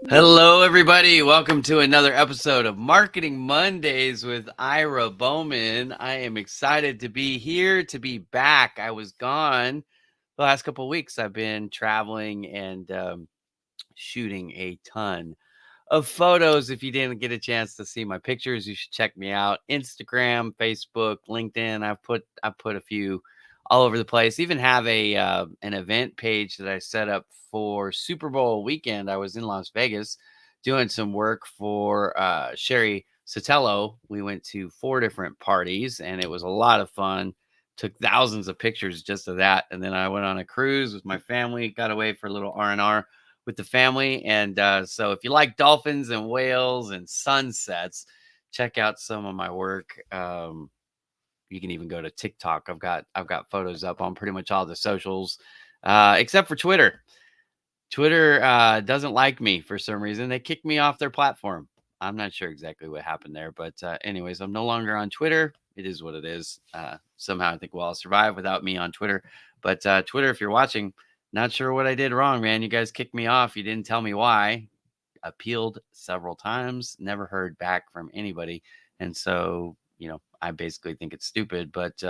Hello, everybody. Welcome to another episode of Marketing Mondays with Ira Bowman. I am excited to be here, to be back. I was gone the last couple of weeks. I've been traveling and shooting a ton of photos. If you didn't get a chance to see my pictures, you should check me out. Instagram, Facebook, LinkedIn. I've put a few all over the place. Even have a an event page that I set up for Super Bowl weekend. I was in Las Vegas doing some work for Sherry Sotelo. We went to 4 different parties, and it was a lot of fun. Took thousands of pictures just of that, and then I went on a cruise with my family. Got away for a little R&R with the family. And so if you like dolphins and whales and sunsets, check out some of my work. You can even go to TikTok. I've got photos up on pretty much all the socials, except for Twitter. Twitter doesn't like me for some reason. They kicked me off their platform. I'm not sure exactly what happened there, but anyways, I'm no longer on Twitter. It is what it is. Somehow I think we'll all survive without me on Twitter. But Twitter, if you're watching, not sure what I did wrong, man. You guys kicked me off. You didn't tell me why. Appealed several times, never heard back from anybody. And so, I basically think it's stupid, but,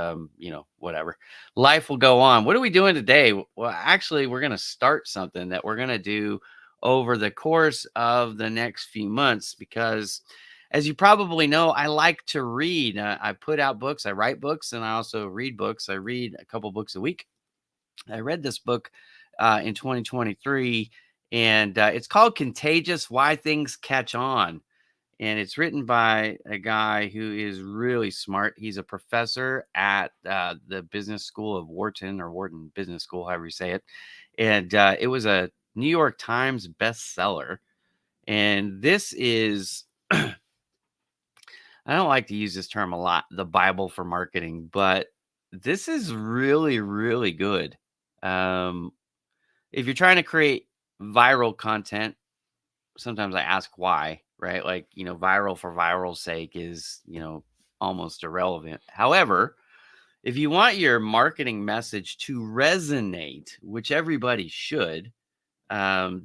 whatever. Life will go on. What are we doing today? Well, actually, we're going to start something that we're going to do over the course of the next few months because, as you probably know, I like to read. I put out books, I write books, and I also read books. I read a couple books a week. I read this book in 2023, and it's called Contagious: Why Things Catch On. And it's written by a guy who is really smart. He's a professor at the business school of Wharton, or Wharton Business School, however you say it. And it was a New York Times bestseller. And this is, I don't like to use this term a lot, the Bible for marketing, but this is really, really good. Um, if you're trying to create viral content, sometimes I ask why, right? Like, viral for viral's sake is, almost irrelevant. However, if you want your marketing message to resonate, which everybody should,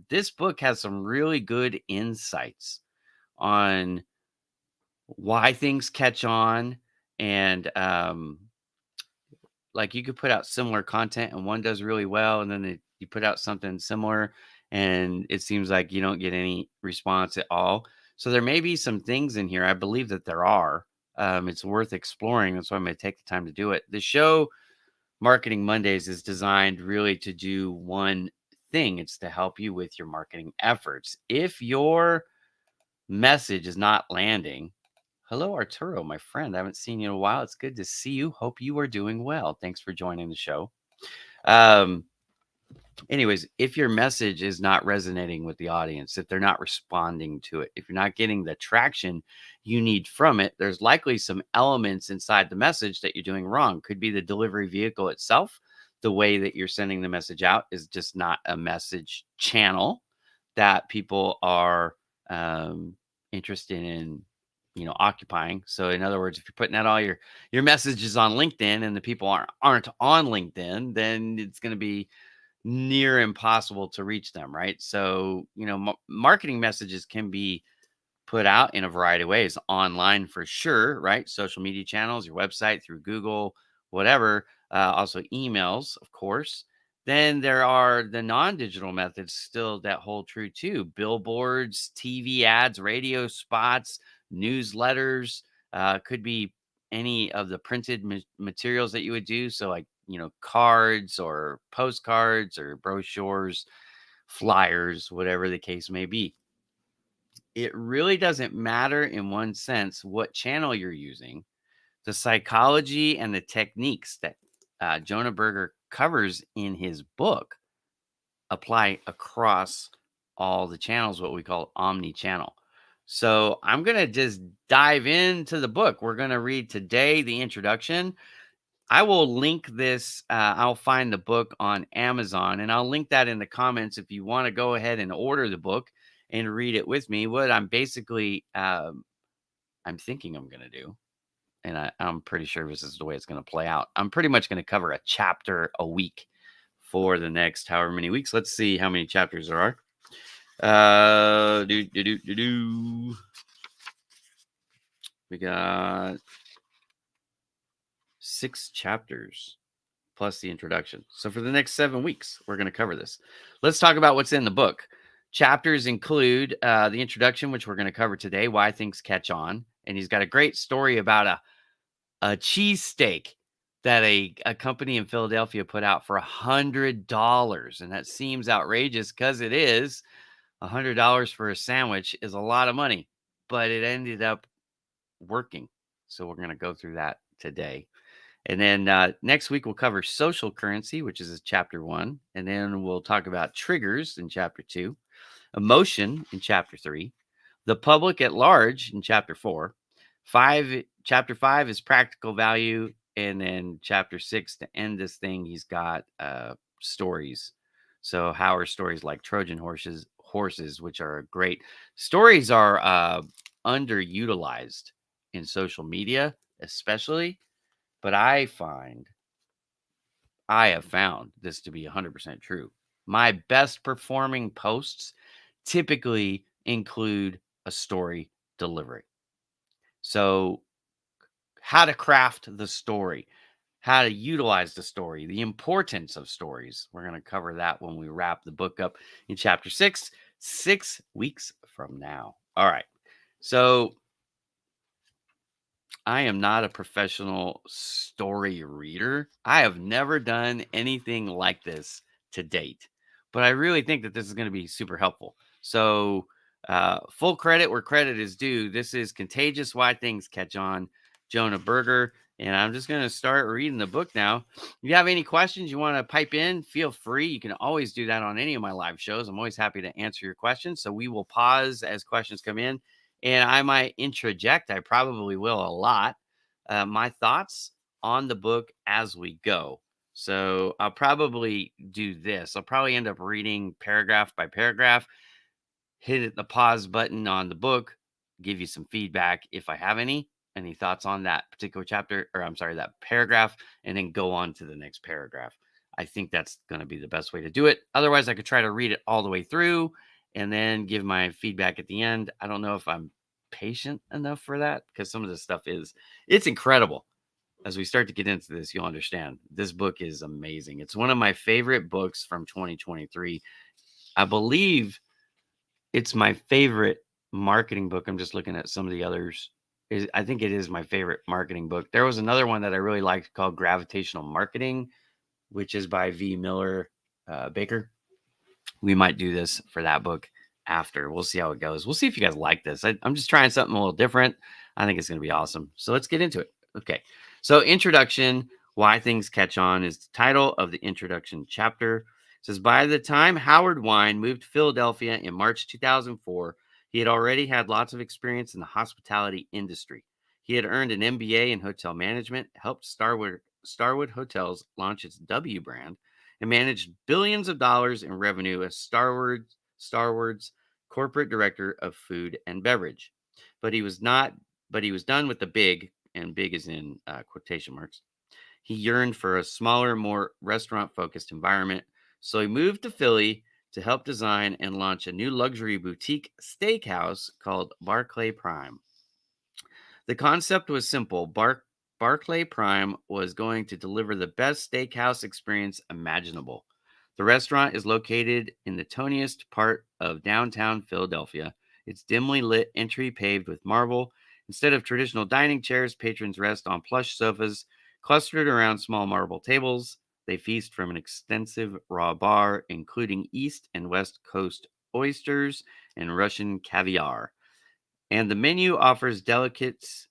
this book has some really good insights on why things catch on. And like, you could put out similar content and one does really well, and then you put out something similar and it seems like you don't get any response at all. So there may be some things in here. I believe that there are. It's worth exploring. That's why I'm going to take the time to do it. The show Marketing Mondays is designed really to do one thing. It's to help you with your marketing efforts. If your message is not landing, hello, Arturo, my friend. I haven't seen you in a while. It's good to see you. Hope you are doing well. Thanks for joining the show. Um, Anyways, if your message is not resonating with the audience, if they're not responding to it, if you're not getting the traction you need from it, there's likely some elements inside the message that you're doing wrong. Could be the delivery vehicle itself. The way that you're sending the message out is just not a message channel that people are interested in, occupying. So in other words, if you're putting out all your messages on LinkedIn and the people aren't on LinkedIn, then it's going to be near impossible to reach them, right? So, marketing messages can be put out in a variety of ways, online for sure, right? Social media channels, your website, through Google, whatever. Also, emails, of course. Then there are the non-digital methods still that hold true too: billboards, TV ads, radio spots, newsletters. Could be any of the printed materials that you would do. So, like, cards or postcards or brochures, flyers, whatever the case may be. It really doesn't matter in one sense what channel you're using. The psychology and the techniques that Jonah Berger covers in his book apply across all the channels, what we call omni-channel. So I'm going to just dive into the book. We're going to read today the introduction. I will link this. I'll find the book on Amazon, and I'll link that in the comments if you want to go ahead and order the book and read it with me. What I'm basically, I'm thinking I'm going to do, and I'm pretty sure this is the way it's going to play out. I'm pretty much going to cover a chapter a week for the next however many weeks. Let's see how many chapters there are. Do do do do do. We got 6 chapters plus the introduction. So for the next 7 weeks, we're going to cover this. Let's talk about what's in the book. Chapters include the introduction, which we're going to cover today, why things catch on. And he's got a great story about a cheesesteak that a company in Philadelphia put out for $100. And that seems outrageous because it is. $100 for a sandwich is a lot of money, but it ended up working. So we're going to go through that today. And then next week, we'll cover social currency, which is chapter 1. And then we'll talk about triggers in chapter 2, emotion in chapter 3, the public at large in chapter 4. Chapter 5 is practical value. And then chapter 6, to end this thing, he's got stories. So how are stories like Trojan horses, which are great. Stories are underutilized in social media, especially. But I have found this to be 100% true. My best performing posts typically include a story delivery. So, how to craft the story, how to utilize the story, the importance of stories. We're going to cover that when we wrap the book up in chapter 6 weeks from now. All right. So, I am not a professional story reader. I have never done anything like this to date, but I really think that this is going to be super helpful. So, full credit where credit is due. This is Contagious: Why Things Catch On, Jonah Berger. And I'm just going to start reading the book now. If you have any questions you want to pipe in, feel free. You can always do that on any of my live shows. I'm always happy to answer your questions. So we will pause as questions come in, and I might interject. I probably will a lot. My thoughts on the book as we go. So I'll probably do this. I'll probably end up reading paragraph by paragraph, hit the pause button on the book, give you some feedback if I have any thoughts on that particular chapter, or I'm sorry, that paragraph, and then go on to the next paragraph. I think that's going to be the best way to do it. Otherwise, I could try to read it all the way through and then give my feedback at the end. I don't know if I'm patient enough for that, because some of this stuff it's incredible. As we start to get into this, you'll understand this book is amazing. It's one of my favorite books from 2023. I believe it's my favorite marketing book. I'm just looking at some of the others. I think it is my favorite marketing book. There was another one that I really liked called Gravitational Marketing, which is by V. Miller Baker. We might do this for that book after. We'll see how it goes. We'll see if you guys like this. I'm just trying something a little different. I think it's going to be awesome. So let's get into it. Okay. So introduction, why things catch on, is the title of the introduction chapter. It says, by the time Howard Wine moved to Philadelphia in March 2004, he had already had lots of experience in the hospitality industry. He had earned an MBA in hotel management, helped Starwood Hotels launch its W brand, and managed billions of dollars in revenue as Starwood's corporate director of food and beverage. But he was not. But he was done with the big, and big is in quotation marks. He yearned for a smaller, more restaurant-focused environment, so he moved to Philly to help design and launch a new luxury boutique steakhouse called Barclay Prime. The concept was simple. Barclay Prime was going to deliver the best steakhouse experience imaginable. The restaurant is located in the toniest part of downtown Philadelphia. Its dimly lit entry paved with marble. Instead of traditional dining chairs, patrons rest on plush sofas clustered around small marble tables. They feast from an extensive raw bar, including East and West Coast oysters and Russian caviar. And the menu offers delicacies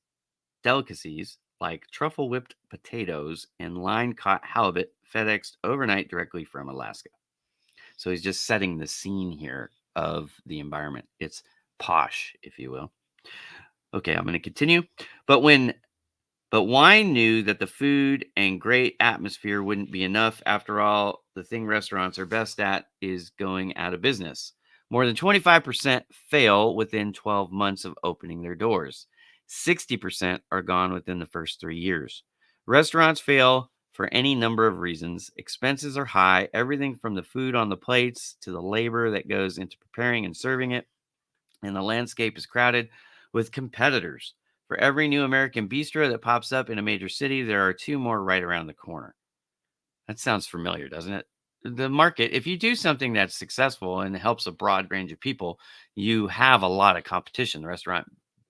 like truffle whipped potatoes and line caught halibut FedExed overnight directly from Alaska. So he's just setting the scene here of the environment. It's posh, if you will. Okay, I'm going to continue. But Wine knew that the food and great atmosphere wouldn't be enough. After all, the thing restaurants are best at is going out of business. More than 25% fail within 12 months of opening their doors. 60% are gone within the first 3 years. Restaurants fail for any number of reasons. Expenses are high, everything from the food on the plates to the labor that goes into preparing and serving it, and the landscape is crowded with competitors. For every new American bistro that pops up in a major city, there are two more right around the corner. That sounds familiar, doesn't it? The market, if you do something that's successful and helps a broad range of people, you have a lot of competition. The restaurant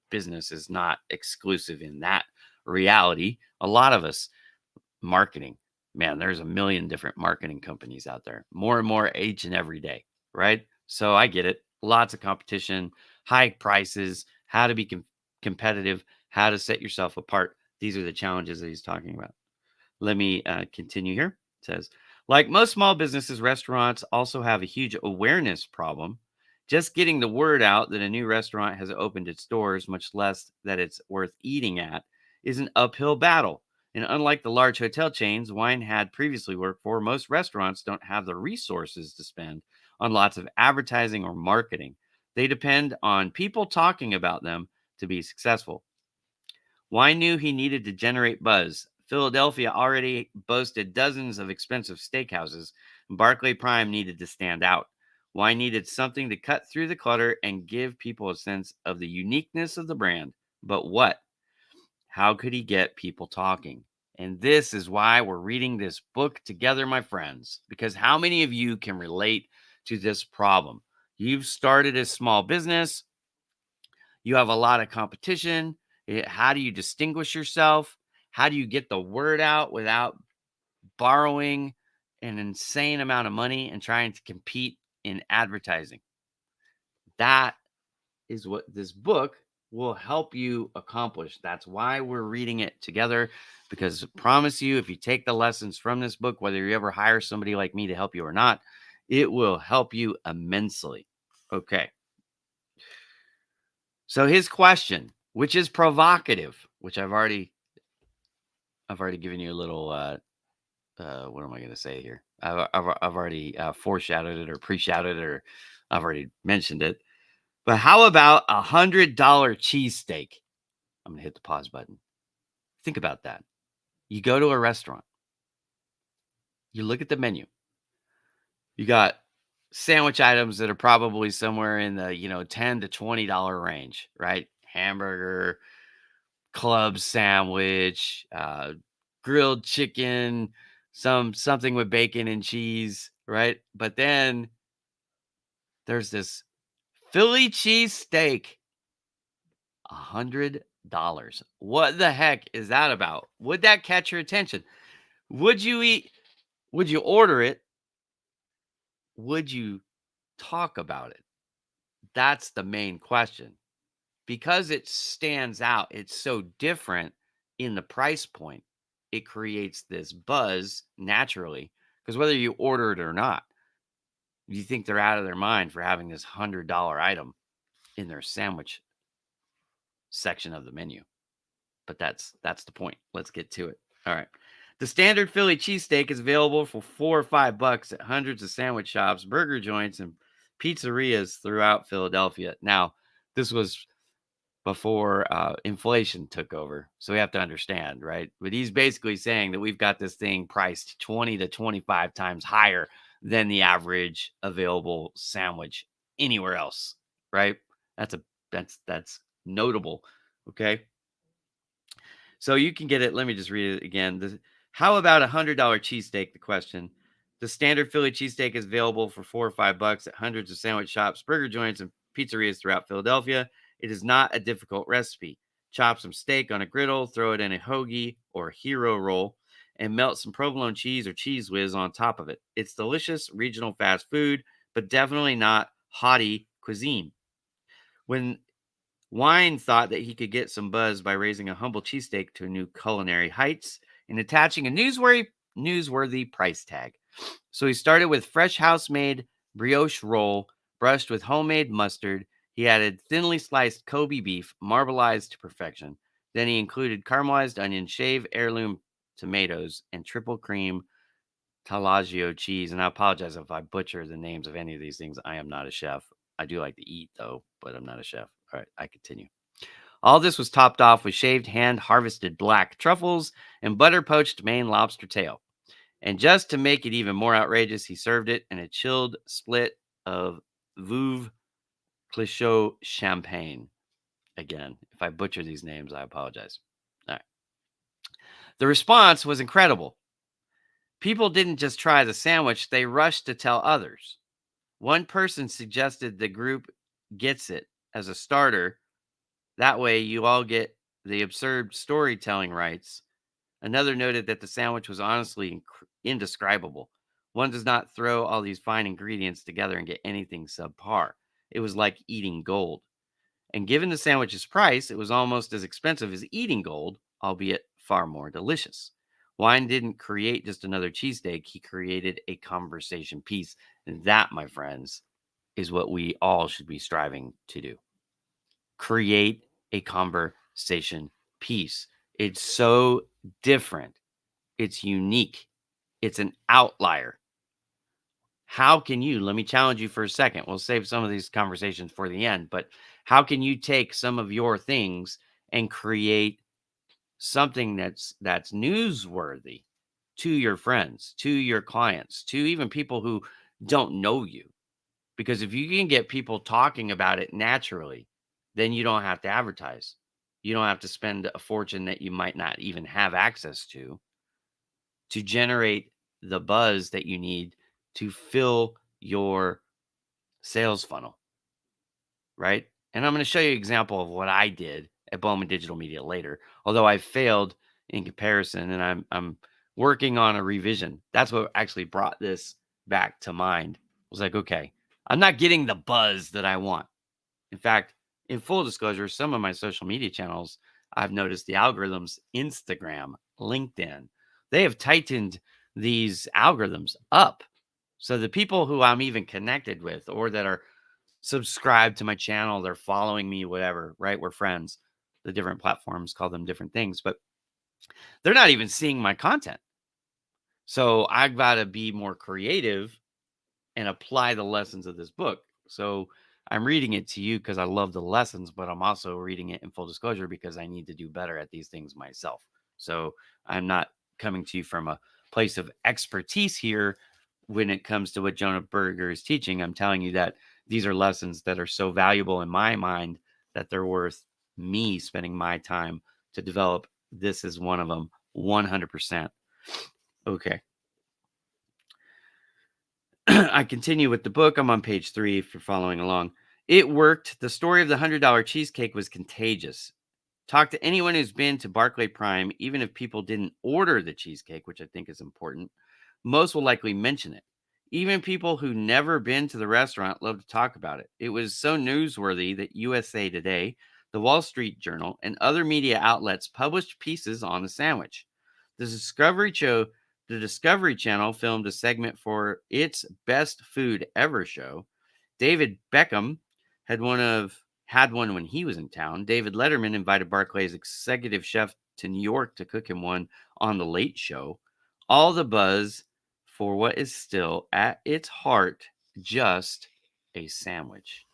business is not exclusive in that reality. A lot of us marketing, man, there's a million different marketing companies out there, more and more each and every day, right? So I get it. Lots of competition, high prices, how to be competitive, how to set yourself apart. These are the challenges that he's talking about. Let me continue here. It says, like most small businesses, restaurants also have a huge awareness problem. Just getting the word out that a new restaurant has opened its doors, much less that it's worth eating at, is an uphill battle. And unlike the large hotel chains Wine had previously worked for, most restaurants don't have the resources to spend on lots of advertising or marketing. They depend on people talking about them to be successful. Wine knew he needed to generate buzz. Philadelphia already boasted dozens of expensive steakhouses, and Barclay Prime needed to stand out. Wine needed something to cut through the clutter and give people a sense of the uniqueness of the brand. But what? How could he get people talking? And this is why we're reading this book together, my friends, because how many of you can relate to this problem? You've started a small business, you have a lot of competition. How do you distinguish yourself? How do you get the word out without borrowing an insane amount of money and trying to compete in advertising? That is what this book will help you accomplish. That's why we're reading it together, because I promise you, if you take the lessons from this book, whether you ever hire somebody like me to help you or not, it will help you immensely. Okay. So his question, which is provocative, which I've already given you a little what am I going to say here? I've already foreshadowed it or pre-shadowed it, or I've already mentioned it. But how about $100 cheesesteak? I'm going to hit the pause button. Think about that. You go to a restaurant, you look at the menu. You got sandwich items that are probably somewhere in the, $10 to $20 range, right? Hamburger, club sandwich, grilled chicken, something with bacon and cheese, right? But then there's this Philly cheesesteak, $100. What the heck is that about? Would that catch your attention? Would you eat? Would you order it? Would you talk about it? That's the main question. Because it stands out, it's so different in the price point. It creates this buzz naturally. Because whether you order it or not, you think they're out of their mind for having this $100 item in their sandwich section of the menu. But that's the point. Let's get to it. All right. The standard Philly cheesesteak is available for $4 or $5 at hundreds of sandwich shops, burger joints, and pizzerias throughout Philadelphia. Now, this was before inflation took over. So we have to understand, right? But he's basically saying that we've got this thing priced 20 to 25 times higher than the average available sandwich anywhere else, right? That's notable. Okay. So you can get it. Let me just read it again. How about $100 cheesesteak? The question. The standard Philly cheesesteak is available for $4 or $5 at hundreds of sandwich shops, burger joints, and pizzerias throughout Philadelphia. It is not a difficult recipe. Chop some steak on a griddle, throw it in a hoagie or hero roll, and melt some provolone cheese or cheese whiz on top of it. It's delicious regional fast food, but definitely not haughty cuisine. When Wine thought that he could get some buzz by raising a humble cheesesteak to new culinary heights and attaching a newsworthy price tag. So he started with fresh house-made brioche roll brushed with homemade mustard. He added thinly sliced Kobe beef, marbleized to perfection. Then he included caramelized onion, shaved heirloom tomatoes, and triple cream Talaggio cheese. And I apologize if I butcher the names of any of these things. I am not a chef. I do like to eat, though, but I'm not a chef. All right, I continue. All this was topped off with shaved hand harvested black truffles and butter poached Maine lobster tail. And just to make it even more outrageous, he served it in a chilled split of Veuve Clicquot champagne. Again, if I butcher these names, I apologize. All right. The response was incredible. People didn't just try the sandwich, they rushed to tell others. One person suggested the group gets it as a starter. That way, you all get the absurd storytelling rights. Another noted that the sandwich was honestly indescribable. One does not throw all these fine ingredients together and get anything subpar. It was like eating gold. And given the sandwich's price, it was almost as expensive as eating gold, albeit far more delicious. Wine didn't create just another cheesesteak, he created a conversation piece. And that, my friends, is what we all should be striving to do. Create a conversation piece. It's so different. It's unique. It's an outlier. How can you, let me challenge you for a second. We'll save some of these conversations for the end, but how can you take some of your things and create something that's newsworthy to your friends, to your clients, to even people who don't know you? Because if you can get people talking about it naturally, then you don't have to advertise. You don't have to spend a fortune that you might not even have access to generate the buzz that you need to fill your sales funnel, right? And I'm going to show you an example of what I did at Bowman Digital Media later, although I failed in comparison and I'm working on a revision. That's what actually brought this back to mind. I was like, okay, I'm not getting the buzz that I want. In fact, in full disclosure, some of my social media channels, I've noticed the algorithms, Instagram, LinkedIn, they have tightened these algorithms up. So the people who I'm even connected with or that are subscribed to my channel, they're following me, whatever, right? We're friends. The different platforms call them different things, but they're not even seeing my content. So I've got to be more creative and apply the lessons of this book. So I'm reading it to you because I love the lessons, but I'm also reading it in full disclosure because I need to do better at these things myself. So I'm not coming to you from a place of expertise here when it comes to what Jonah Berger is teaching. I'm telling you that these are lessons that are so valuable in my mind that they're worth me spending my time to develop. This is one of them, 100%. Okay. I continue with the book. I'm on page 3 if you're following along. It worked. The story of the $100 cheesecake was contagious. Talk to anyone who's been to Barclay Prime, even if people didn't order the cheesecake, which I think is important. Most will likely mention it. Even people who never been to the restaurant love to talk about it. It was so newsworthy that USA Today, the Wall Street Journal, and other media outlets published pieces on the sandwich. The Discovery Channel filmed a segment for its Best Food Ever show. David Beckham had one when he was in town. David Letterman invited Barclay's executive chef to New York to cook him one on the Late Show. All the buzz for what is still at its heart just a sandwich.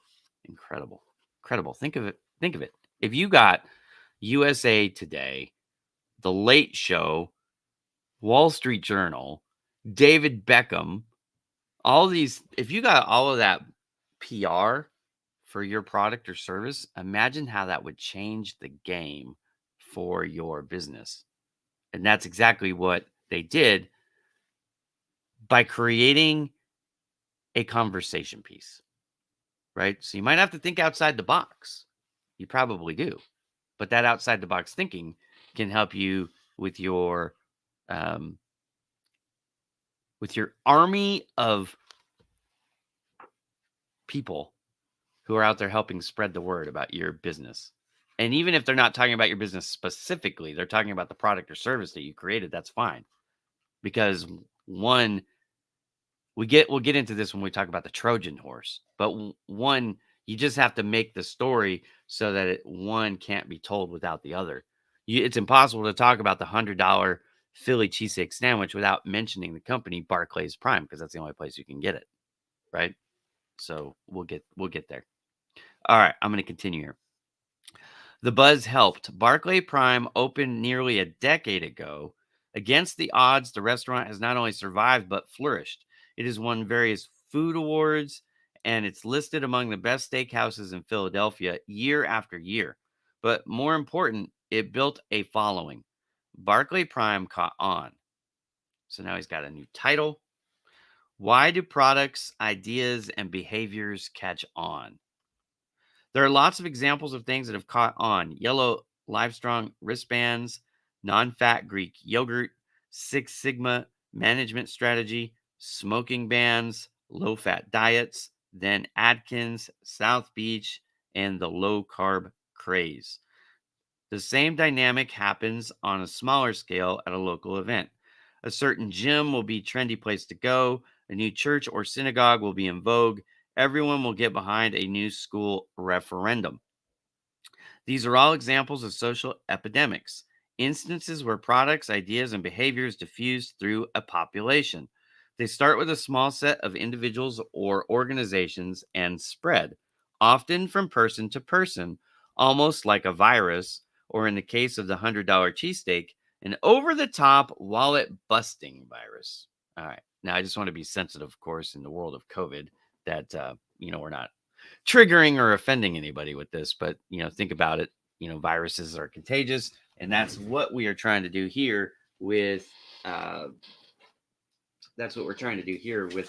Incredible. Incredible. Think of it. Think of it. If you got USA Today, The Late Show, Wall Street Journal, David Beckham, all these, if you got all of that PR for your product or service, imagine how that would change the game for your business. And that's exactly what they did by creating a conversation piece, right? So you might have to think outside the box. You probably do. But that outside the box thinking can help you um, with your army of people who are out there helping spread the word about your business. And even if they're not talking about your business specifically, they're talking about the product or service that you created, that's fine. Because one, we'll get into this when we talk about the Trojan horse. But one, you just have to make the story so that one can't be told without the other. It's impossible to talk about the $100 Philly cheesesteak sandwich without mentioning the company Barclays Prime, because that's the only place you can get it, right? So we'll get there. All right, I'm going to continue here. The buzz helped. Barclay Prime opened nearly a decade ago. Against the odds, the restaurant has not only survived but flourished. It has won various food awards and it's listed among the best steakhouses in Philadelphia year after year. But more important, it built a following. Barclay Prime caught on. So now he's got a new title. Why do products, ideas, and behaviors catch on? There are lots of examples of things that have caught on. Yellow Livestrong wristbands, non-fat Greek yogurt, Six Sigma management strategy, smoking bans, low-fat diets, then Atkins, South Beach, and the low-carb craze. The same dynamic happens on a smaller scale at a local event. A certain gym will be trendy place to go, a new church or synagogue will be in vogue, everyone will get behind a new school referendum. These are all examples of social epidemics, instances where products, ideas, and behaviors diffuse through a population. They start with a small set of individuals or organizations and spread, often from person to person, almost like a virus, or in the case of the $100 cheesesteak, an over the top wallet busting virus. All right. Now, I just want to be sensitive, of course, in the world of COVID that, we're not triggering or offending anybody with this, but think about it. Viruses are contagious, and that's what we are trying to do here with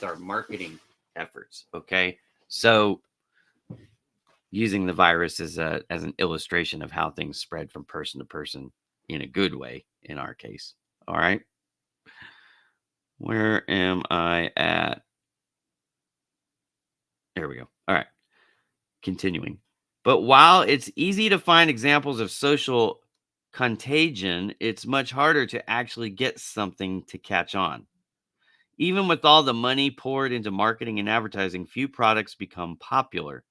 our marketing efforts. Okay, so using the virus as an illustration of how things spread from person to person in a good way in our case. All right, where am I at? There we go. All right, continuing. But while it's easy to find examples of social contagion, it's much harder to actually get something to catch on. Even with all the money poured into marketing and advertising, few products become popular.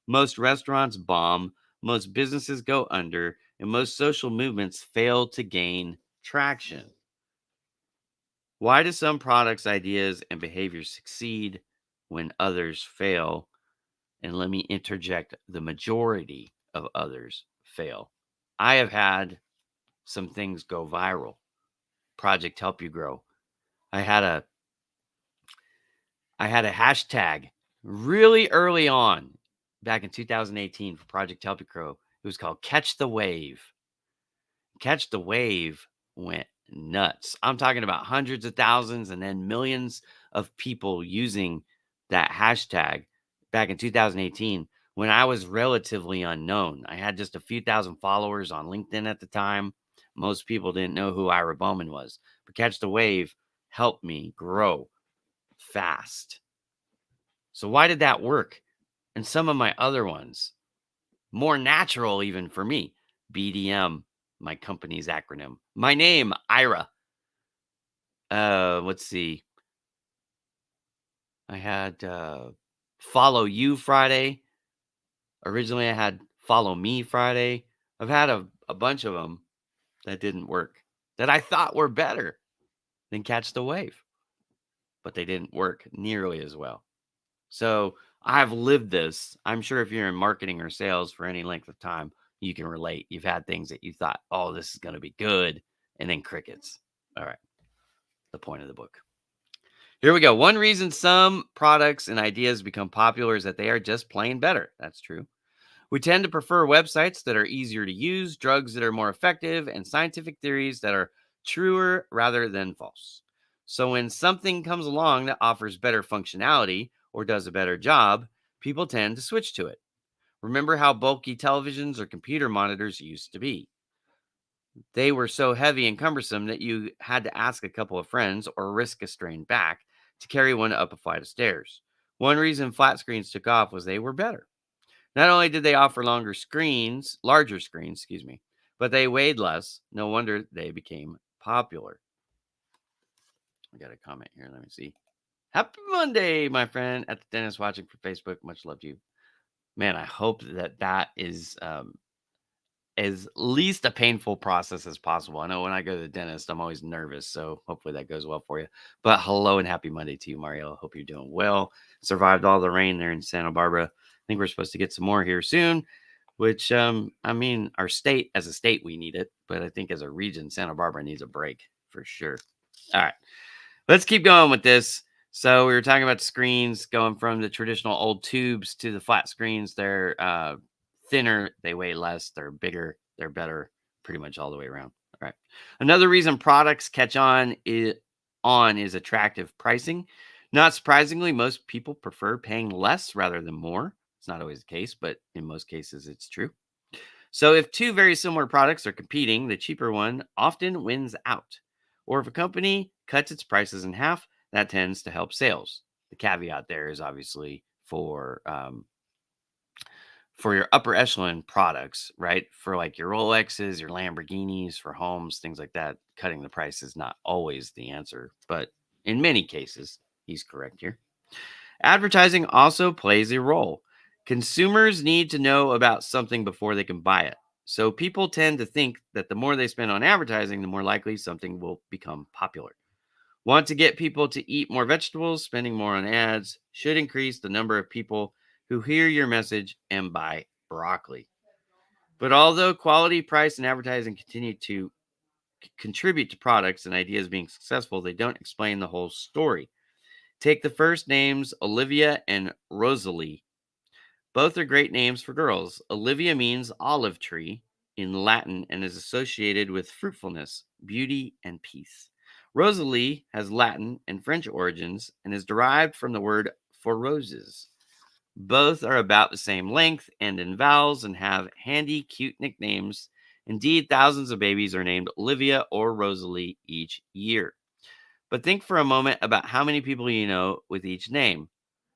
Most restaurants bomb, most businesses go under, and most social movements fail to gain traction. Why do some products, ideas, and behaviors succeed when others fail? And let me interject, the majority of others fail. I have had some things go viral. Project Help You Grow. I had a hashtag really early on back in 2018 for Project Help You Grow. It was called Catch the Wave. Catch the Wave went nuts. I'm talking about hundreds of thousands and then millions of people using that hashtag back in 2018 when I was relatively unknown. I had just a few thousand followers on LinkedIn at the time. Most people didn't know who Ira Bowman was, but Catch the Wave helped me grow fast. So why did that work? And some of my other ones, more natural even for me. BDM, my company's acronym. My name, Ira. Let's see. I had Follow You Friday. Originally, I had Follow Me Friday. I've had a bunch of them that didn't work, that I thought were better than Catch the Wave, but they didn't work nearly as well. So I've lived this. I'm sure if you're in marketing or sales for any length of time, you can relate. You've had things that you thought, oh, this is going to be good, and then crickets. All right. The point of the book. Here we go. One reason some products and ideas become popular is that they are just plain better. That's true. We tend to prefer websites that are easier to use, drugs that are more effective, and scientific theories that are truer rather than false. So when something comes along that offers better functionality or does a better job, people tend to switch to it. Remember how bulky televisions or computer monitors used to be? They were so heavy and cumbersome that you had to ask a couple of friends or risk a strained back to carry one up a flight of stairs. One reason flat screens took off was they were better. Not only did they offer larger screens, but they weighed less. No wonder they became popular. I got a comment here. Let me see. Happy Monday, my friend at the dentist watching for Facebook. Much love to you. Man, I hope that is as least a painful process as possible. I know when I go to the dentist, I'm always nervous. So hopefully that goes well for you. But hello and happy Monday to you, Mario. Hope you're doing well. Survived all the rain there in Santa Barbara. I think we're supposed to get some more here soon. which, I mean, our state, as a state, we need it. But I think as a region, Santa Barbara needs a break for sure. All right. Let's keep going with this. So we were talking about the screens going from the traditional old tubes to the flat screens. They're thinner, they weigh less, they're bigger, they're better, pretty much all the way around. All right. Another reason products catch on is attractive pricing. Not surprisingly, most people prefer paying less rather than more. It's not always the case, but in most cases, it's true. So, if two very similar products are competing, the cheaper one often wins out. Or if a company cuts its prices in half, that tends to help sales. The caveat there is obviously for your upper echelon products, right? For like your Rolexes, your Lamborghinis, for homes, things like that. Cutting the price is not always the answer, but in many cases, he's correct here. Advertising also plays a role. Consumers need to know about something before they can buy it. So people tend to think that the more they spend on advertising, the more likely something will become popular. Want to get people to eat more vegetables? Spending more on ads should increase the number of people who hear your message and buy broccoli. But although quality, price, and advertising continue to contribute to products and ideas being successful, they don't explain the whole story. Take the first names Olivia and Rosalie. Both are great names for girls. Olivia means olive tree in Latin and is associated with fruitfulness, beauty, and peace. Rosalie has Latin and French origins and is derived from the word for roses. Both are about the same length and in vowels and have handy, cute nicknames. Indeed, thousands of babies are named Olivia or Rosalie each year. But think for a moment about how many people you know with each name.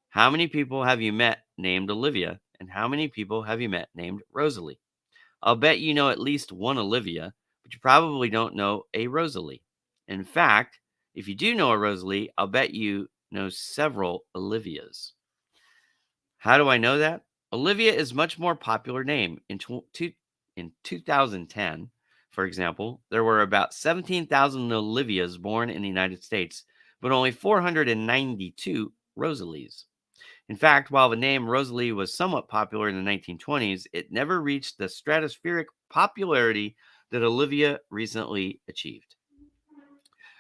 How many people have you met named Olivia? And how many people have you met named Rosalie? I'll bet you know at least one Olivia, but you probably don't know a Rosalie. In fact, if you do know a Rosalie, I'll bet you know several Olivias. How do I know that? Olivia is much more popular name. In 2010, for example, there were about 17,000 Olivias born in the United States, but only 492 Rosalies. In fact, while the name Rosalie was somewhat popular in the 1920s, it never reached the stratospheric popularity that Olivia recently achieved.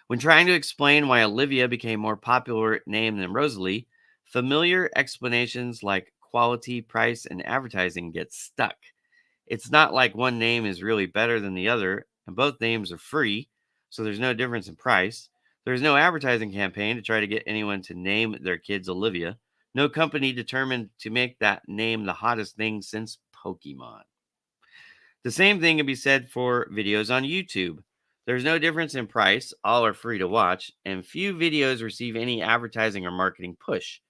When trying to explain why Olivia became more popular name than Rosalie, familiar explanations like quality, price, and advertising get stuck. It's not like one name is really better than the other, and both names are free, so there's no difference in price. There's no advertising campaign to try to get anyone to name their kids Olivia. No company determined to make that name the hottest thing since Pokemon. The same thing can be said for videos on YouTube. There's no difference in price, all are free to watch, and few videos receive any advertising or marketing push.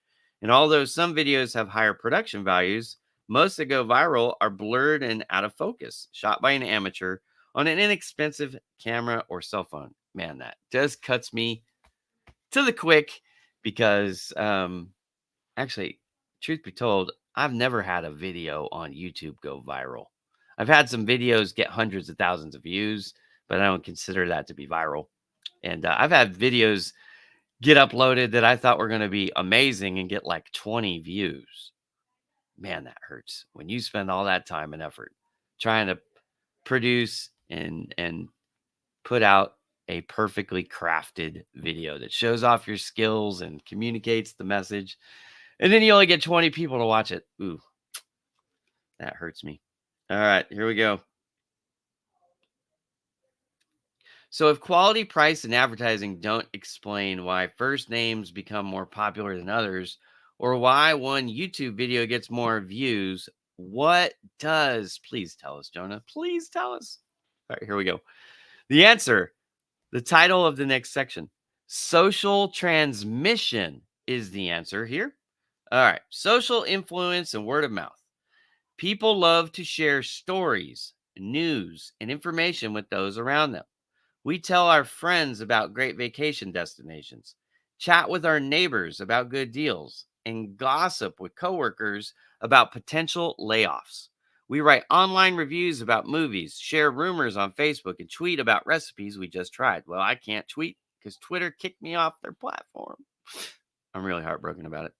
And although some videos have higher production values, most that go viral are blurred and out of focus, shot by an amateur on an inexpensive camera or cell phone. Man, that just cuts me to the quick because actually, truth be told, I've never had a video on YouTube go viral. I've had some videos get hundreds of thousands of views, but I don't consider that to be viral. And I've had videos get uploaded that I thought were going to be amazing and get like 20 views. Man, that hurts when you spend all that time and effort trying to produce and put out a perfectly crafted video that shows off your skills and communicates the message. And then you only get 20 people to watch it. Ooh, that hurts me. All right, here we go. So, if quality, price, and advertising don't explain why first names become more popular than others, or why one YouTube video gets more views, what does? Please tell us, Jonah. Please tell us. All right, here we go. The answer, the title of the next section, social transmission is the answer here. All right, social influence and word of mouth. People love to share stories, news, and information with those around them. We tell our friends about great vacation destinations, chat with our neighbors about good deals, and gossip with coworkers about potential layoffs. We write online reviews about movies, share rumors on Facebook, and tweet about recipes we just tried. Well, I can't tweet because Twitter kicked me off their platform. I'm really heartbroken about it.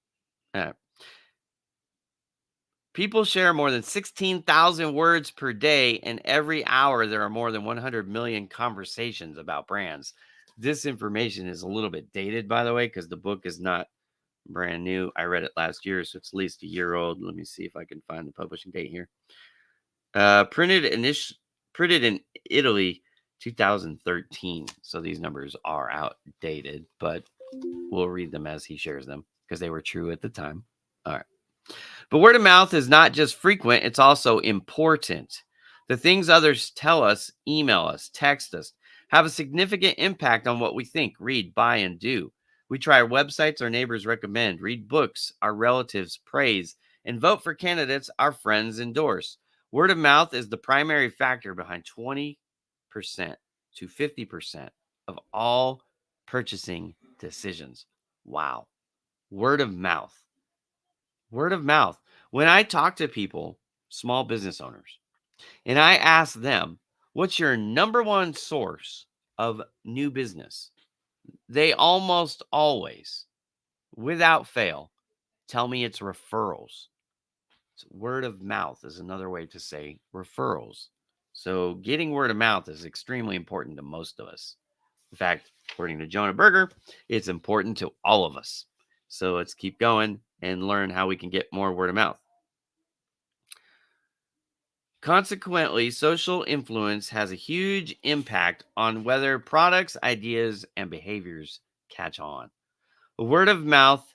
People share more than 16,000 words per day, and every hour there are more than 100 million conversations about brands. This information is a little bit dated, by the way, because the book is not brand new. I read it last year, so it's at least a year old. Let me see if I can find the publishing date here. Printed in Italy, 2013. So these numbers are outdated, but we'll read them as he shares them because they were true at the time. All right. But word of mouth is not just frequent, it's also important. The things others tell us, email us, text us, have a significant impact on what we think, read, buy, and do. We try websites our neighbors recommend, read books our relatives praise, and vote for candidates our friends endorse. Word of mouth is the primary factor behind 20% to 50% of all purchasing decisions. Wow. Word of mouth. Word of mouth. When I talk to people, small business owners, and I ask them, what's your number one source of new business? They almost always, without fail, tell me it's referrals. So word of mouth is another way to say referrals. So getting word of mouth is extremely important to most of us. In fact, according to Jonah Berger, it's important to all of us. So let's keep going and learn how we can get more word of mouth. Consequently, social influence has a huge impact on whether products, ideas, and behaviors catch on. A word of mouth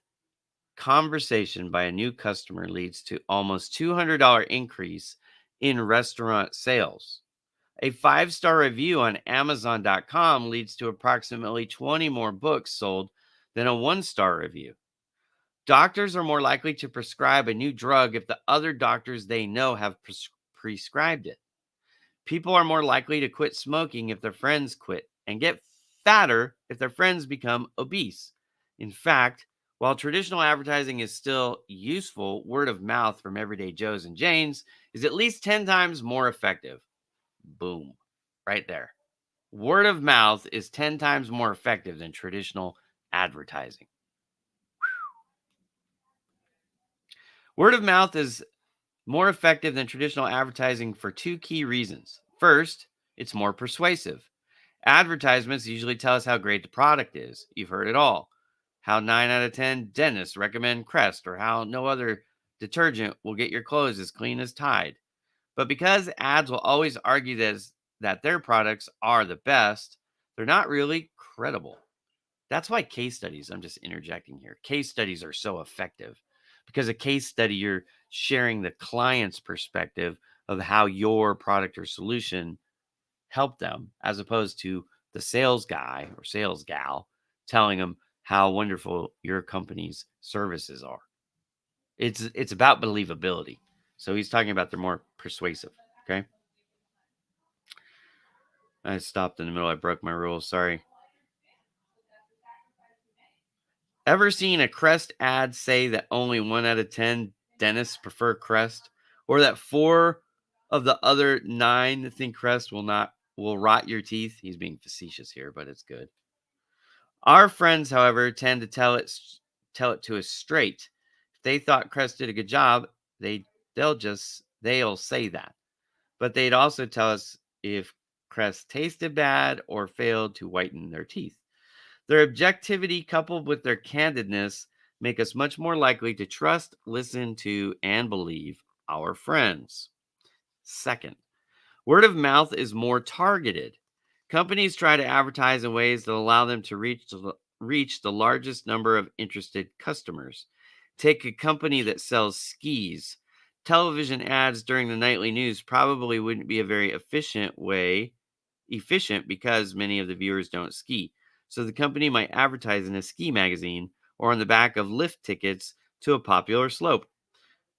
conversation by a new customer leads to almost $200 increase in restaurant sales. A 5-star review on Amazon.com leads to approximately 20 more books sold than a 1-star review. Doctors are more likely to prescribe a new drug if the other doctors they know have prescribed it. People are more likely to quit smoking if their friends quit and get fatter if their friends become obese. In fact, while traditional advertising is still useful, word of mouth from everyday Joes and Janes is at least 10 times more effective. Boom. Right there. Word of mouth is 10 times more effective than traditional advertising. Word of mouth is more effective than traditional advertising for two key reasons. First, it's more persuasive. Advertisements usually tell us how great the product is. You've heard it all. How 9 out of 10 dentists recommend Crest, or how no other detergent will get your clothes as clean as Tide. But because ads will always argue that their products are the best, they're not really credible. That's why case studies, I'm just interjecting here, case studies are so effective. Because a case study, you're sharing the client's perspective of how your product or solution help them, as opposed to the sales guy or sales gal telling them how wonderful your company's services are. It's about believability. So he's talking about they're more persuasive. Okay. I stopped in the middle. I broke my rules. Sorry. Ever seen a Crest ad say that only 1 out of 10 dentists prefer Crest, or that 4 of the other 9 think Crest will rot your teeth? He's being facetious here, but it's good. Our friends, however, tend to tell it to us straight. If they thought Crest did a good job, they'll say that. But they'd also tell us if Crest tasted bad or failed to whiten their teeth. Their objectivity coupled with their candidness make us much more likely to trust, listen to, and believe our friends. Second, word of mouth is more targeted. Companies try to advertise in ways that allow them to reach the largest number of interested customers. Take a company that sells skis. Television ads during the nightly news probably wouldn't be a very efficient because many of the viewers don't ski. So the company might advertise in a ski magazine or on the back of lift tickets to a popular slope.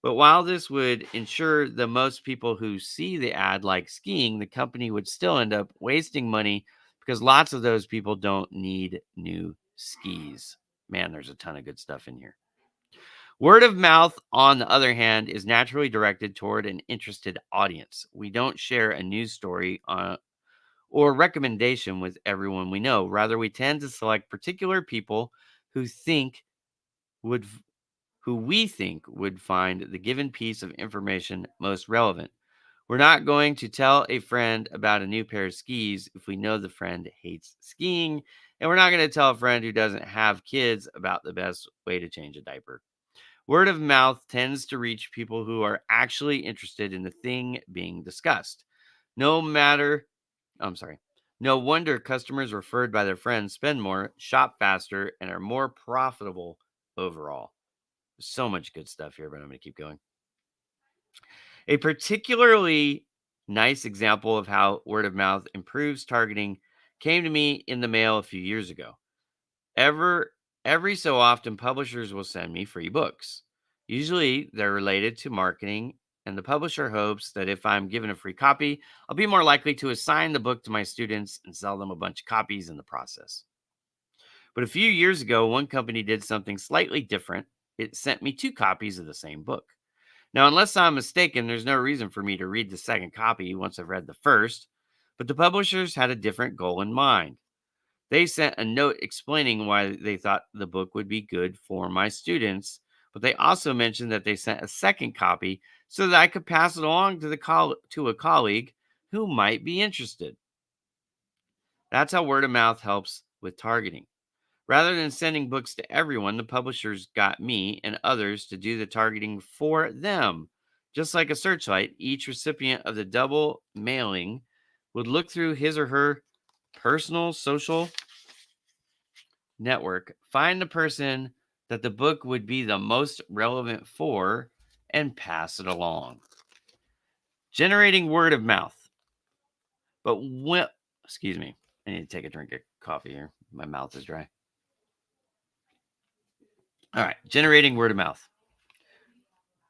But while this would ensure the most people who see the ad like skiing, the company would still end up wasting money because lots of those people don't need new skis. Man, there's a ton of good stuff in here. Word of mouth, on the other hand, is naturally directed toward an interested audience. We don't share a news story or recommendation with everyone we know. Rather, we tend to select particular people who think would who we think would find the given piece of information most relevant. We're not going to tell a friend about a new pair of skis if we know the friend hates skiing, and we're not going to tell a friend who doesn't have kids about the best way to change a diaper. Word of mouth tends to reach people who are actually interested in the thing being discussed. No matter, I'm sorry, no wonder customers referred by their friends spend more, shop faster, and are more profitable overall. So much good stuff here, but I'm going to keep going. A particularly nice example of how word of mouth improves targeting came to me in the mail a few years ago. Ever every so often publishers will send me free books. Usually they're related to marketing, and the publisher hopes that if I'm given a free copy, I'll be more likely to assign the book to my students and sell them a bunch of copies in the process. But a few years ago, one company did something slightly different. It sent me two copies of the same book. Now, unless I'm mistaken, there's no reason for me to read the second copy once I've read the first, but the publishers had a different goal in mind. They sent a note explaining why they thought the book would be good for my students, but they also mentioned that they sent a second copy so that I could pass it along to to a colleague who might be interested. That's how word of mouth helps with targeting. Rather than sending books to everyone, the publishers got me and others to do the targeting for them. Just like a searchlight, each recipient of the double mailing would look through his or her personal social network, find the person that the book would be the most relevant for, and pass it along. Generating word of mouth. But when, excuse me, I need to take a drink of coffee here. My mouth is dry. All right, generating word of mouth.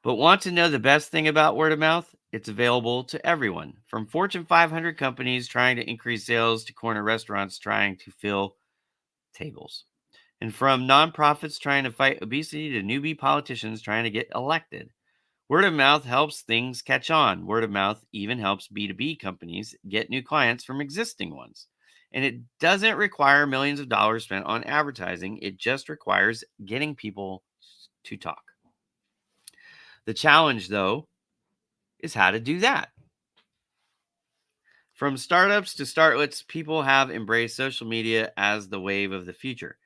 But want to know the best thing about word of mouth? It's available to everyone, from Fortune 500 companies trying to increase sales to corner restaurants trying to fill tables. And from nonprofits trying to fight obesity to newbie politicians trying to get elected. Word of mouth helps things catch on. Word of mouth even helps B2B companies get new clients from existing ones. And it doesn't require millions of dollars spent on advertising, it just requires getting people to talk. The challenge, though, is how to do that. From startups to startlets, people have embraced social media as the wave of the future.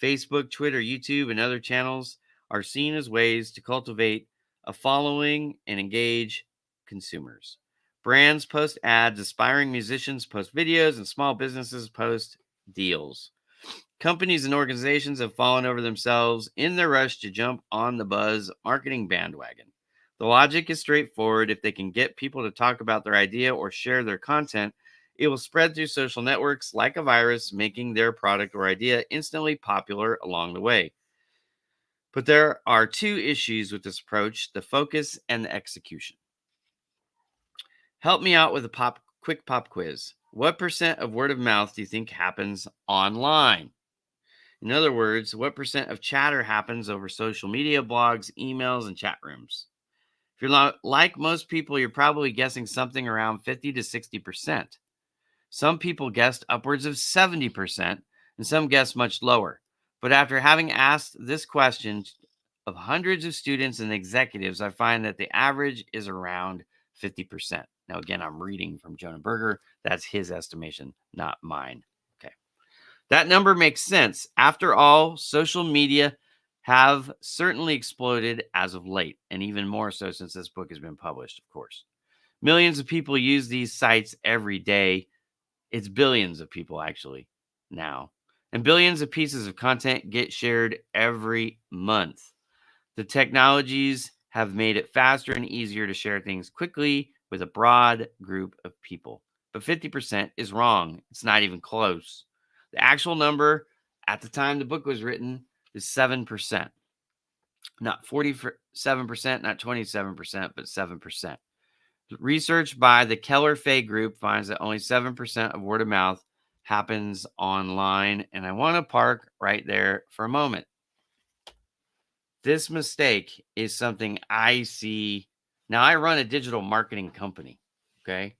Facebook, Twitter, YouTube, and other channels are seen as ways to cultivate a following and engage consumers. Brands post ads, aspiring musicians post videos, and small businesses post deals. Companies and organizations have fallen over themselves in their rush to jump on the buzz marketing bandwagon. The logic is straightforward. If they can get people to talk about their idea or share their content, it will spread through social networks like a virus, making their product or idea instantly popular along the way. But there are two issues with this approach: the focus and the execution. Help me out with a quick pop quiz. What percent of word of mouth do you think happens online? In other words, what percent of chatter happens over social media, blogs, emails, and chat rooms? If you're not like most people, you're probably guessing something around 50 to 60%. Some people guessed upwards of 70%, and some guessed much lower. But after having asked this question of hundreds of students and executives, I find that the average is around 50%. Now, again, I'm reading from Jonah Berger. That's his estimation, not mine. Okay. That number makes sense. After all, social media have certainly exploded as of late, and even more so since this book has been published, of course. Millions of people use these sites every day. It's billions of people actually now. And billions of pieces of content get shared every month. The technologies have made it faster and easier to share things quickly with a broad group of people. But 50% is wrong. It's not even close. The actual number at the time the book was written is 7%. Not 47%, not 27%, but 7%. Research by the Keller Fay Group finds that only 7% of word of mouth happens online. And I want to park right there for a moment. This mistake is something I see. Now, I run a digital marketing company, okay?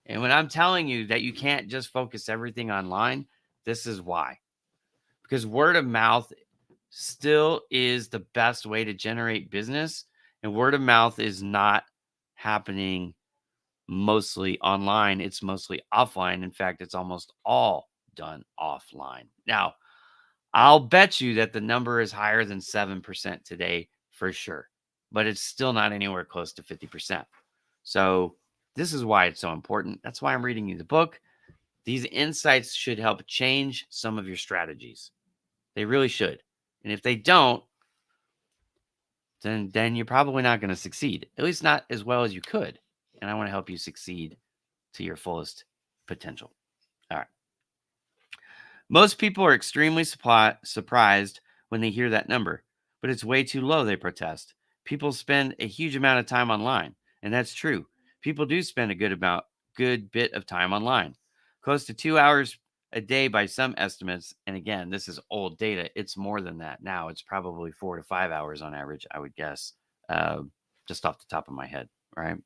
And when I'm telling you that you can't just focus everything online, this is why. Because word of mouth still is the best way to generate business. And word of mouth is not happening mostly online, it's mostly offline. In fact, it's almost all done offline. Now, I'll bet you that the number is higher than 7% today for sure, but it's still not anywhere close to 50%. So, this is why it's so important. That's why I'm reading you the book. These insights should help change some of your strategies. They really should. And if they don't, then you're probably not going to succeed, at least not as well as you could. And I want to help you succeed to your fullest potential. All right. Most people are extremely surprised when they hear that number, but it's way too low, they protest. People spend a huge amount of time online, and that's true. People do spend a good bit of time online. Close to 2 hours a day by some estimates, and again, this is old data. It's more than that now. It's probably 4 to 5 hours on average, I would guess, uh, just off the top of my head, right?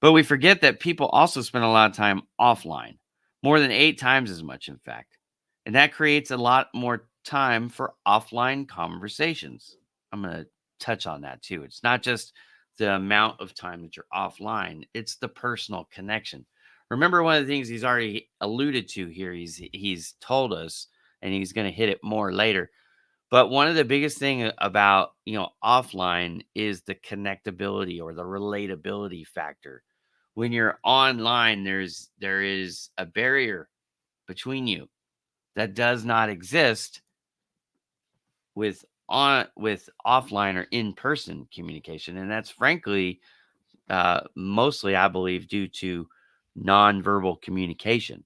But we forget that people also spend a lot of time offline, more than 8 times as much, in fact. And that creates a lot more time for offline conversations. I'm going to touch on that too. It's not just the amount of time that you're offline, it's the personal connection. Remember, one of the things he's already alluded to here, he's told us, and he's going to hit it more later. But one of the biggest thing about, offline is the connectability or the relatability factor. When you're online, there is a barrier between you that does not exist with offline or in-person communication, and that's frankly mostly, I believe, due to nonverbal communication.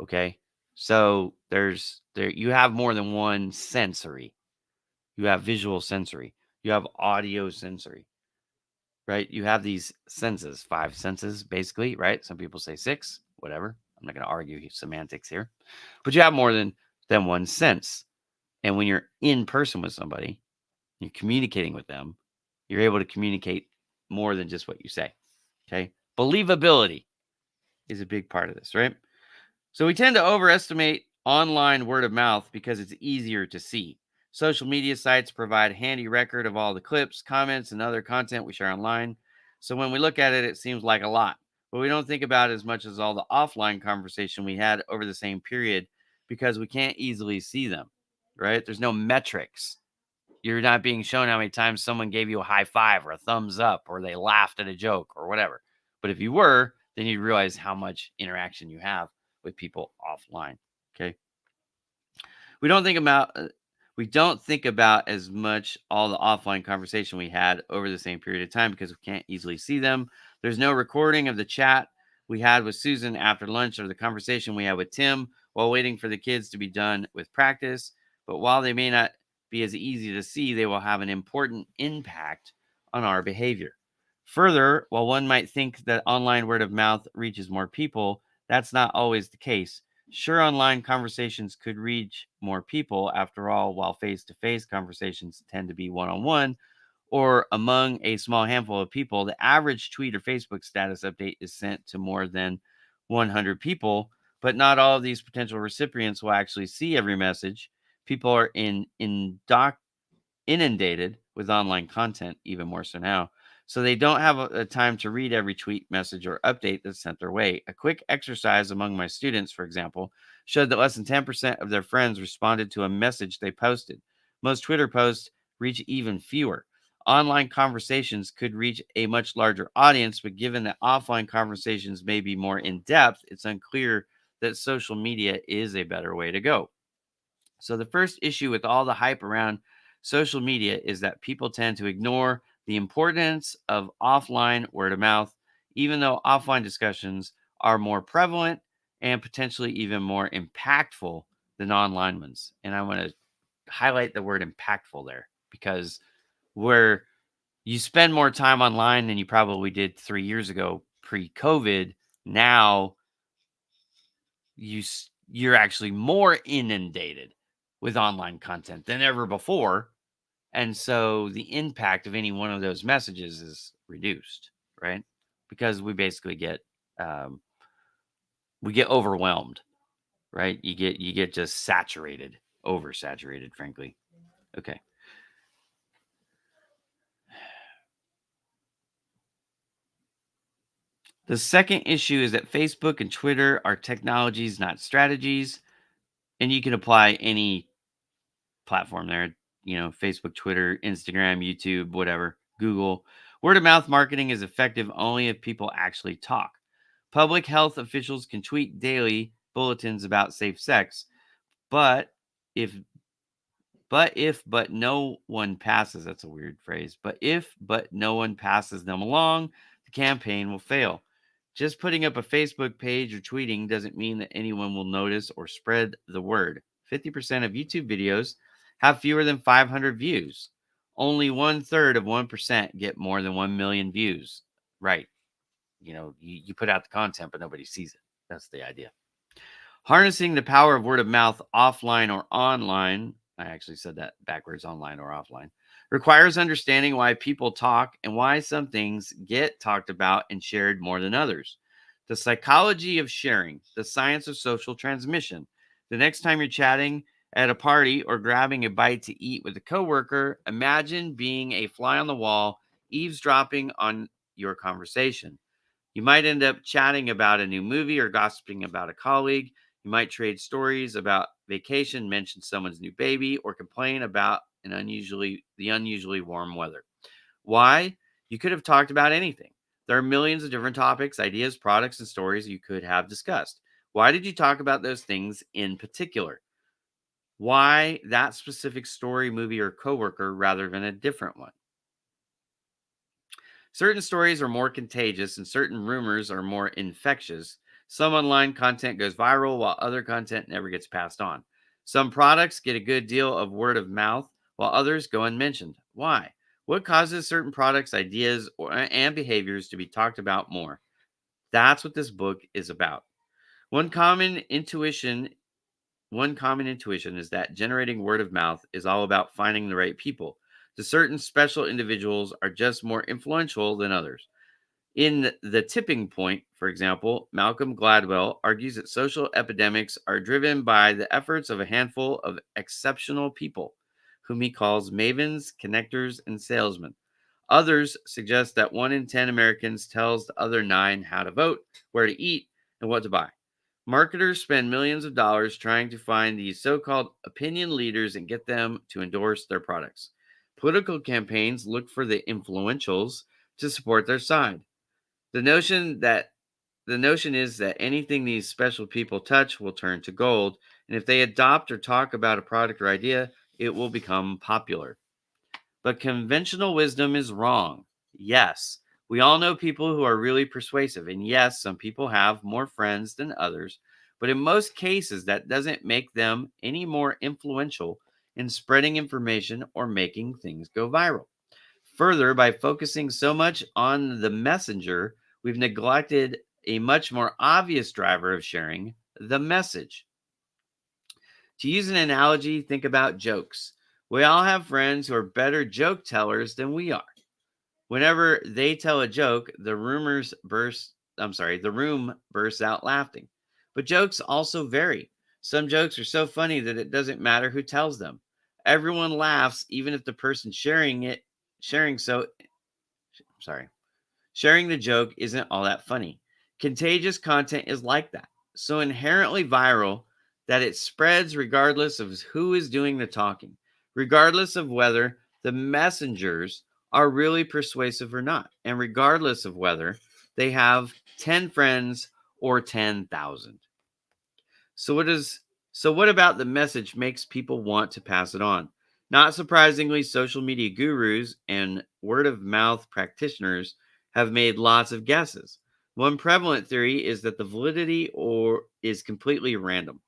Okay, so there you have more than one sensory. You have visual sensory. You have audio sensory, right? You have these senses, 5 senses, basically, right? Some people say 6, whatever. I'm not going to argue semantics here, but you have more than one sense. And when you're in person with somebody, you're communicating with them, you're able to communicate more than just what you say. Okay. Believability is a big part of this, right? So we tend to overestimate online word of mouth because it's easier to see. Social media sites provide handy record of all the clips, comments, and other content we share online. So when we look at it, it seems like a lot, but we don't think about it as much as all the offline conversation we had over the same period because we can't easily see them, right? There's no metrics. You're not being shown how many times someone gave you a high five or a thumbs up or they laughed at a joke or whatever. But if you were, then you'd realize how much interaction you have with people offline. Okay. We don't think about we don't think about as much all the offline conversation we had over the same period of time because we can't easily see them. There's no recording of the chat we had with Susan after lunch or the conversation we had with Tim while waiting for the kids to be done with practice. But while they may not be as easy to see, they will have an important impact on our behavior. Further, while one might think that online word of mouth reaches more people, that's not always the case. Sure, online conversations could reach more people. After all, while face to face conversations tend to be one on one or among a small handful of people, the average tweet or Facebook status update is sent to more than 100 people. But not all of these potential recipients will actually see every message. People are inundated with online content, even more so now. So they don't have a time to read every tweet, message, or update that's sent their way. A quick exercise among my students, for example, showed that less than 10% of their friends responded to a message they posted. Most Twitter posts reach even fewer. Online conversations could reach a much larger audience, but given that offline conversations may be more in depth, it's unclear that social media is a better way to go. So the first issue with all the hype around social media is that people tend to ignore the importance of offline word of mouth, even though offline discussions are more prevalent and potentially even more impactful than online ones. And I want to highlight the word impactful there because where you spend more time online than you probably did 3 years ago pre-COVID, now you're actually more inundated with online content than ever before. And so the impact of any one of those messages is reduced, right? Because we get overwhelmed, right? You get just saturated oversaturated, frankly. Okay. The second issue is that Facebook and Twitter are technologies, not strategies. And you can apply any platform there, Facebook, Twitter, Instagram, YouTube, whatever, Google. Word of mouth marketing is effective only if people actually talk. Public health officials can tweet daily bulletins about safe sex, but if but no one passes, that's a weird phrase. But no one passes them along, the campaign will fail. Just putting up a Facebook page or tweeting doesn't mean that anyone will notice or spread the word. 50% of YouTube videos have fewer than 500 views. Only 1/3 of 1% get more than 1 million views. Right. You put out the content, but nobody sees it. That's the idea. Harnessing the power of word of mouth offline or online, I actually said that backwards, online or offline, requires understanding why people talk and why some things get talked about and shared more than others. The psychology of sharing, the science of social transmission. The next time you're chatting at a party or grabbing a bite to eat with a coworker, imagine being a fly on the wall, eavesdropping on your conversation. You might end up chatting about a new movie or gossiping about a colleague. You might trade stories about vacation, mention someone's new baby, or complain about the unusually warm weather. Why? You could have talked about anything. There are millions of different topics, ideas, products, and stories you could have discussed. Why did you talk about those things in particular? Why that specific story, movie, or coworker rather than a different one? Certain stories are more contagious and certain rumors are more infectious. Some online content goes viral while other content never gets passed on. Some products get a good deal of word of mouth while others go unmentioned. Why? What causes certain products, ideas, and behaviors to be talked about more? That's what this book is about. One common intuition one common intuition is that generating word of mouth is all about finding the right people. The certain special individuals are just more influential than others. In The Tipping Point, for example, Malcolm Gladwell argues that social epidemics are driven by the efforts of a handful of exceptional people, whom he calls mavens, connectors, and salesmen. Others suggest that 1 in 10 Americans tells the other 9 how to vote, where to eat, and what to buy. Marketers spend millions of dollars trying to find these so called opinion leaders and get them to endorse their products. Political campaigns look for the influentials to support their side. The notion that the notion is that anything these special people touch will turn to gold, and if they adopt or talk about a product or idea, it will become popular. But conventional wisdom is wrong. Yes, we all know people who are really persuasive, and yes, some people have more friends than others, but in most cases, that doesn't make them any more influential in spreading information or making things go viral. Further, by focusing so much on the messenger, we've neglected a much more obvious driver of sharing, the message. To use an analogy, think about jokes. We all have friends who are better joke tellers than we are. Whenever they tell a joke, the room bursts out laughing. But jokes also vary. Some jokes are so funny that it doesn't matter who tells them. Everyone laughs even if the person sharing so sorry. Sharing the joke isn't all that funny. Contagious content is like that. So inherently viral that it spreads regardless of who is doing the talking, regardless of whether the messengers are really persuasive or not, and regardless of whether they have 10 friends or 10,000. So what about the message makes people want to pass it on? Not surprisingly, social media gurus and word of mouth practitioners have made lots of guesses. One prevalent theory is that the validity or is completely random.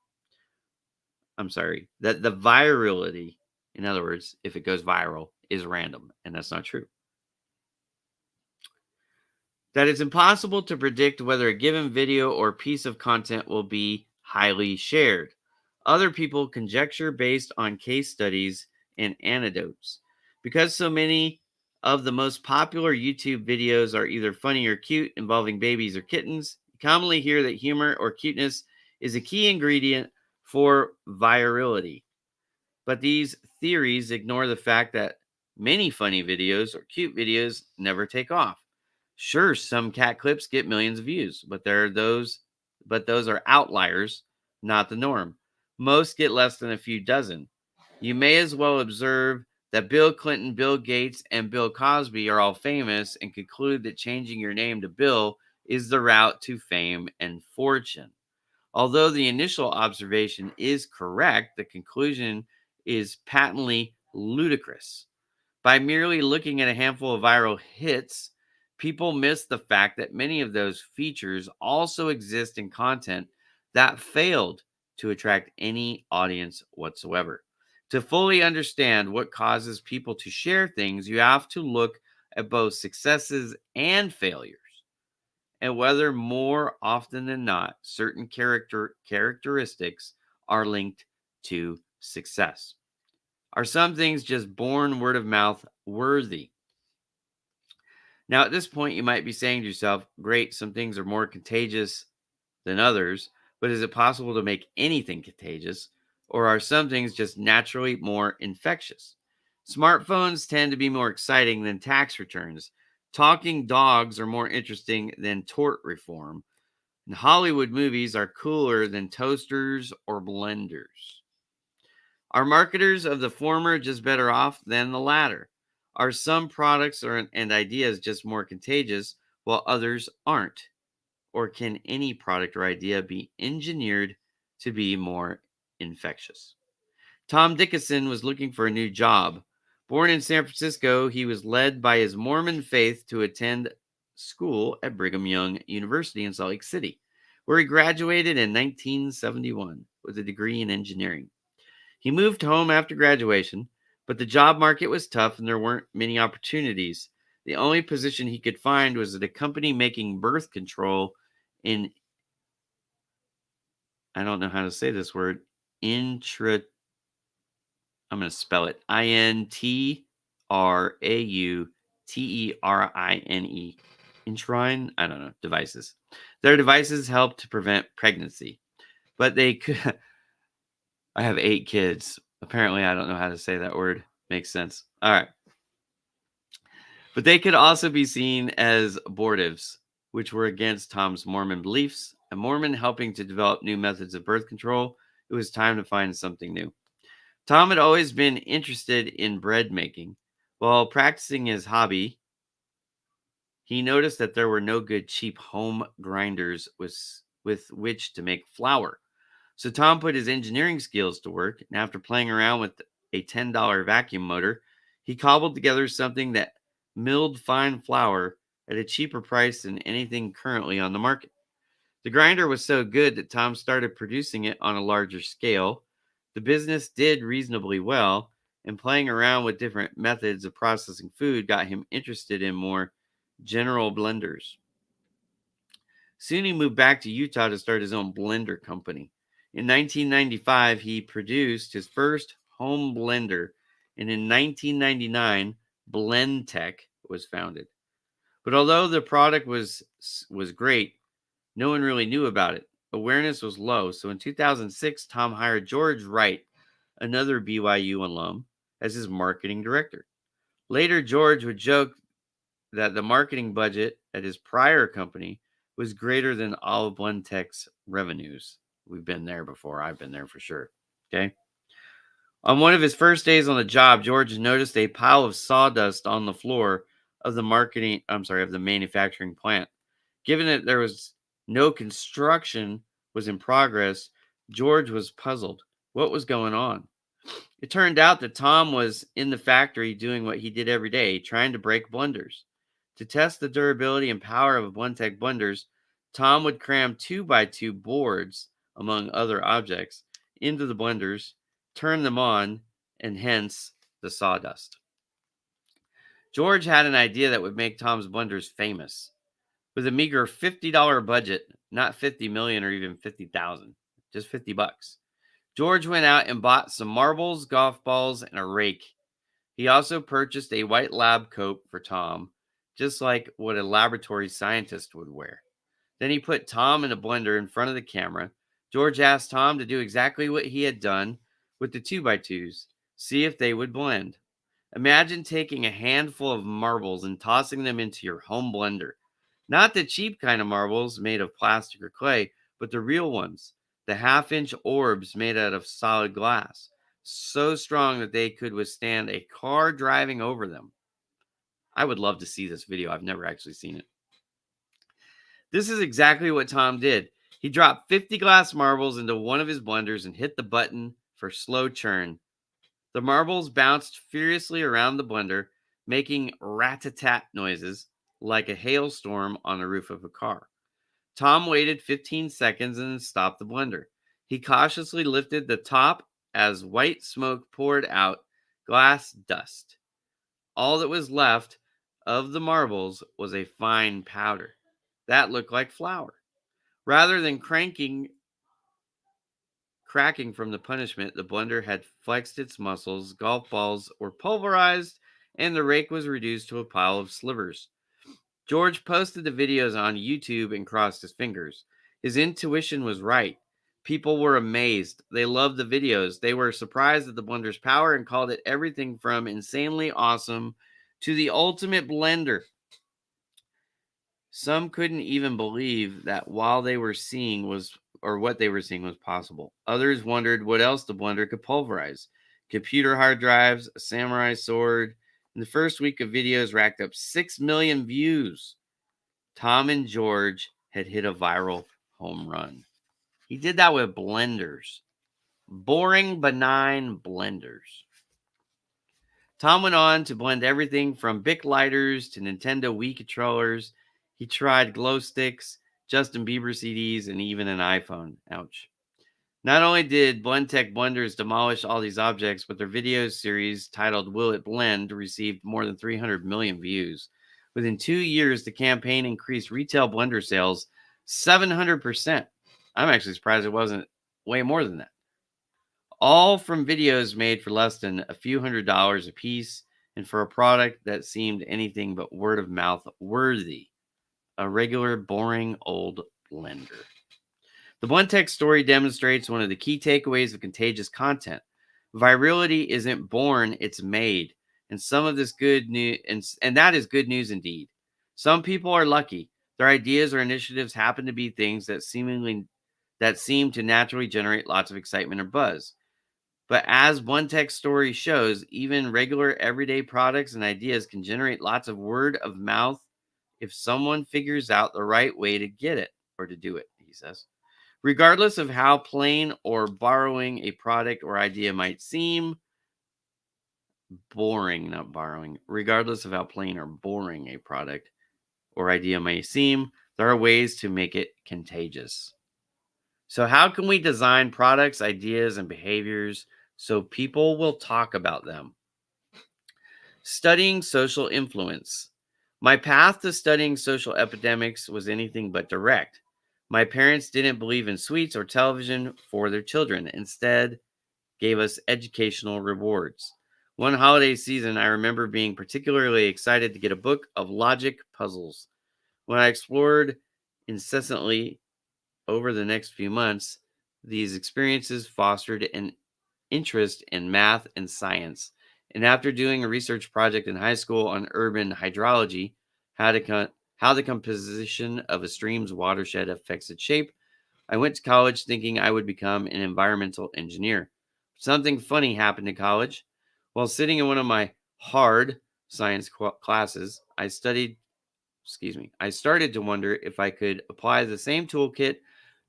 That the virality, in other words, if it goes viral, is random, and that's not true. That it's impossible to predict whether a given video or piece of content will be highly shared. Other people conjecture based on case studies and anecdotes. Because so many of the most popular YouTube videos are either funny or cute, involving babies or kittens, you commonly hear that humor or cuteness is a key ingredient for virality. But these theories ignore the fact that many funny videos or cute videos never take off. Sure, some cat clips get millions of views, but those are outliers, not the norm. Most get less than a few dozen. You may as well observe that Bill Clinton, Bill Gates, and Bill Cosby are all famous and conclude that changing your name to Bill is the route to fame and fortune. Although the initial observation is correct, the conclusion is patently ludicrous. By merely looking at a handful of viral hits, people miss the fact that many of those features also exist in content that failed to attract any audience whatsoever. To fully understand what causes people to share things, you have to look at both successes and failures, and whether more often than not certain characteristics are linked to success. Are some things just born word of mouth worthy? Now, at this point, you might be saying to yourself, great, some things are more contagious than others, but is it possible to make anything contagious? Or are some things just naturally more infectious? Smartphones tend to be more exciting than tax returns. Talking dogs are more interesting than tort reform. And Hollywood movies are cooler than toasters or blenders. Are marketers of the former just better off than the latter? Are some products and ideas just more contagious while others aren't? Or can any product or idea be engineered to be more infectious? Tom Dickinson was looking for a new job. Born in San Francisco, he was led by his Mormon faith to attend school at Brigham Young University in Salt Lake City, where he graduated in 1971 with a degree in engineering. He moved home after graduation, but the job market was tough and there weren't many opportunities. The only position he could find was at a company making birth control in, I don't know how to say this word, intra, I'm going to spell it INTRAUTERINE. Intrine? I don't know. Devices. Their devices help to prevent pregnancy, but they could. I have 8 kids. Apparently, I don't know how to say that word. Makes sense. All right. But they could also be seen as abortives, which were against Tom's Mormon beliefs. A Mormon helping to develop new methods of birth control, it was time to find something new. Tom had always been interested in bread making. While practicing his hobby, he noticed that there were no good cheap home grinders with which to make flour. So Tom put his engineering skills to work, and after playing around with a $10 vacuum motor, he cobbled together something that milled fine flour at a cheaper price than anything currently on the market. The grinder was so good that Tom started producing it on a larger scale. The business did reasonably well, and playing around with different methods of processing food got him interested in more general blenders. Soon he moved back to Utah to start his own blender company. In 1995, he produced his first home blender, and in 1999, BlendTech was founded. But although the product was great, no one really knew about it. Awareness was low, so in 2006, Tom hired George Wright, another BYU alum, as his marketing director. Later, George would joke that the marketing budget at his prior company was greater than all of BlendTech's revenues. We've been there before. I've been there for sure. Okay. On one of his first days on the job, George noticed a pile of sawdust on the floor of the manufacturing plant. Given that there was no construction was in progress, George was puzzled. What was going on? It turned out that Tom was in the factory doing what he did every day, trying to break blenders. To test the durability and power of BlendTech blenders, Tom would cram 2x2 boards, among other objects, into the blenders, turn them on, and hence the sawdust. George had an idea that would make Tom's blenders famous. With a meager $50 budget, not 50 million or even 50,000, just 50 bucks. George went out and bought some marbles, golf balls, and a rake. He also purchased a white lab coat for Tom, just like what a laboratory scientist would wear. Then he put Tom in a blender in front of the camera. George asked Tom to do exactly what he had done with the 2x2s. See if they would blend. Imagine taking a handful of marbles and tossing them into your home blender. Not the cheap kind of marbles made of plastic or clay, but the real ones, the half-inch orbs made out of solid glass, so strong that they could withstand a car driving over them. I would love to see this video. I've never actually seen it. This is exactly what Tom did. He dropped 50 glass marbles into one of his blenders and hit the button for slow churn. The marbles bounced furiously around the blender, making rat-a-tat noises like a hailstorm on the roof of a car. Tom waited 15 seconds and then stopped the blender. He cautiously lifted the top as white smoke poured out glass dust. All that was left of the marbles was a fine powder. That looked like flour. Rather than cracking from the punishment, the blender had flexed its muscles, golf balls were pulverized, and the rake was reduced to a pile of slivers. George posted the videos on YouTube and crossed his fingers. His intuition was right. People were amazed. They loved the videos. They were surprised at the blender's power and called it everything from insanely awesome to the ultimate blender. Some couldn't even believe that what they were seeing was possible. Others wondered what else the blender could pulverize. Computer hard drives, a samurai sword. In the first week of videos racked up 6 million views. Tom and George had hit a viral home run. He did that with blenders. Boring, benign blenders. Tom went on to blend everything from Bic lighters to Nintendo Wii controllers. He tried glow sticks, Justin Bieber CDs, and even an iPhone. Ouch. Not only did Blendtec blenders demolish all these objects, but their video series titled Will It Blend received more than 300 million views. Within 2 years, the campaign increased retail blender sales 700%. I'm actually surprised it wasn't way more than that. All from videos made for less than a few $100s a piece, and for a product that seemed anything but word of mouth worthy. A regular, boring old blender. The Blendtec story demonstrates one of the key takeaways of Contagious content. Virality isn't born, it's made. And some of this good news, and that is good news indeed. Some people are lucky. Their ideas or initiatives happen to be things that seem to naturally generate lots of excitement or buzz. But as Blendtec's story shows, even regular everyday products and ideas can generate lots of word of mouth if someone figures out the right way to get it or to do it, he says. Regardless of how plain or borrowing a product or idea might seem, regardless of how plain or boring a product or idea may seem, there are ways to make it contagious. So how can we design products, ideas, and behaviors so people will talk about them? Studying social influence. My path to studying social epidemics was anything but direct. My parents didn't believe in sweets or television for their children. Instead, gave us educational rewards. One holiday season, I remember being particularly excited to get a book of logic puzzles. When I explored incessantly over the next few months, these experiences fostered an interest in math and science. And after doing a research project in high school on urban hydrology, how the composition of a stream's watershed affects its shape, I went to college thinking I would become an environmental engineer. Something funny happened in college. While sitting in one of my hard science classes, I started to wonder if I could apply the same toolkit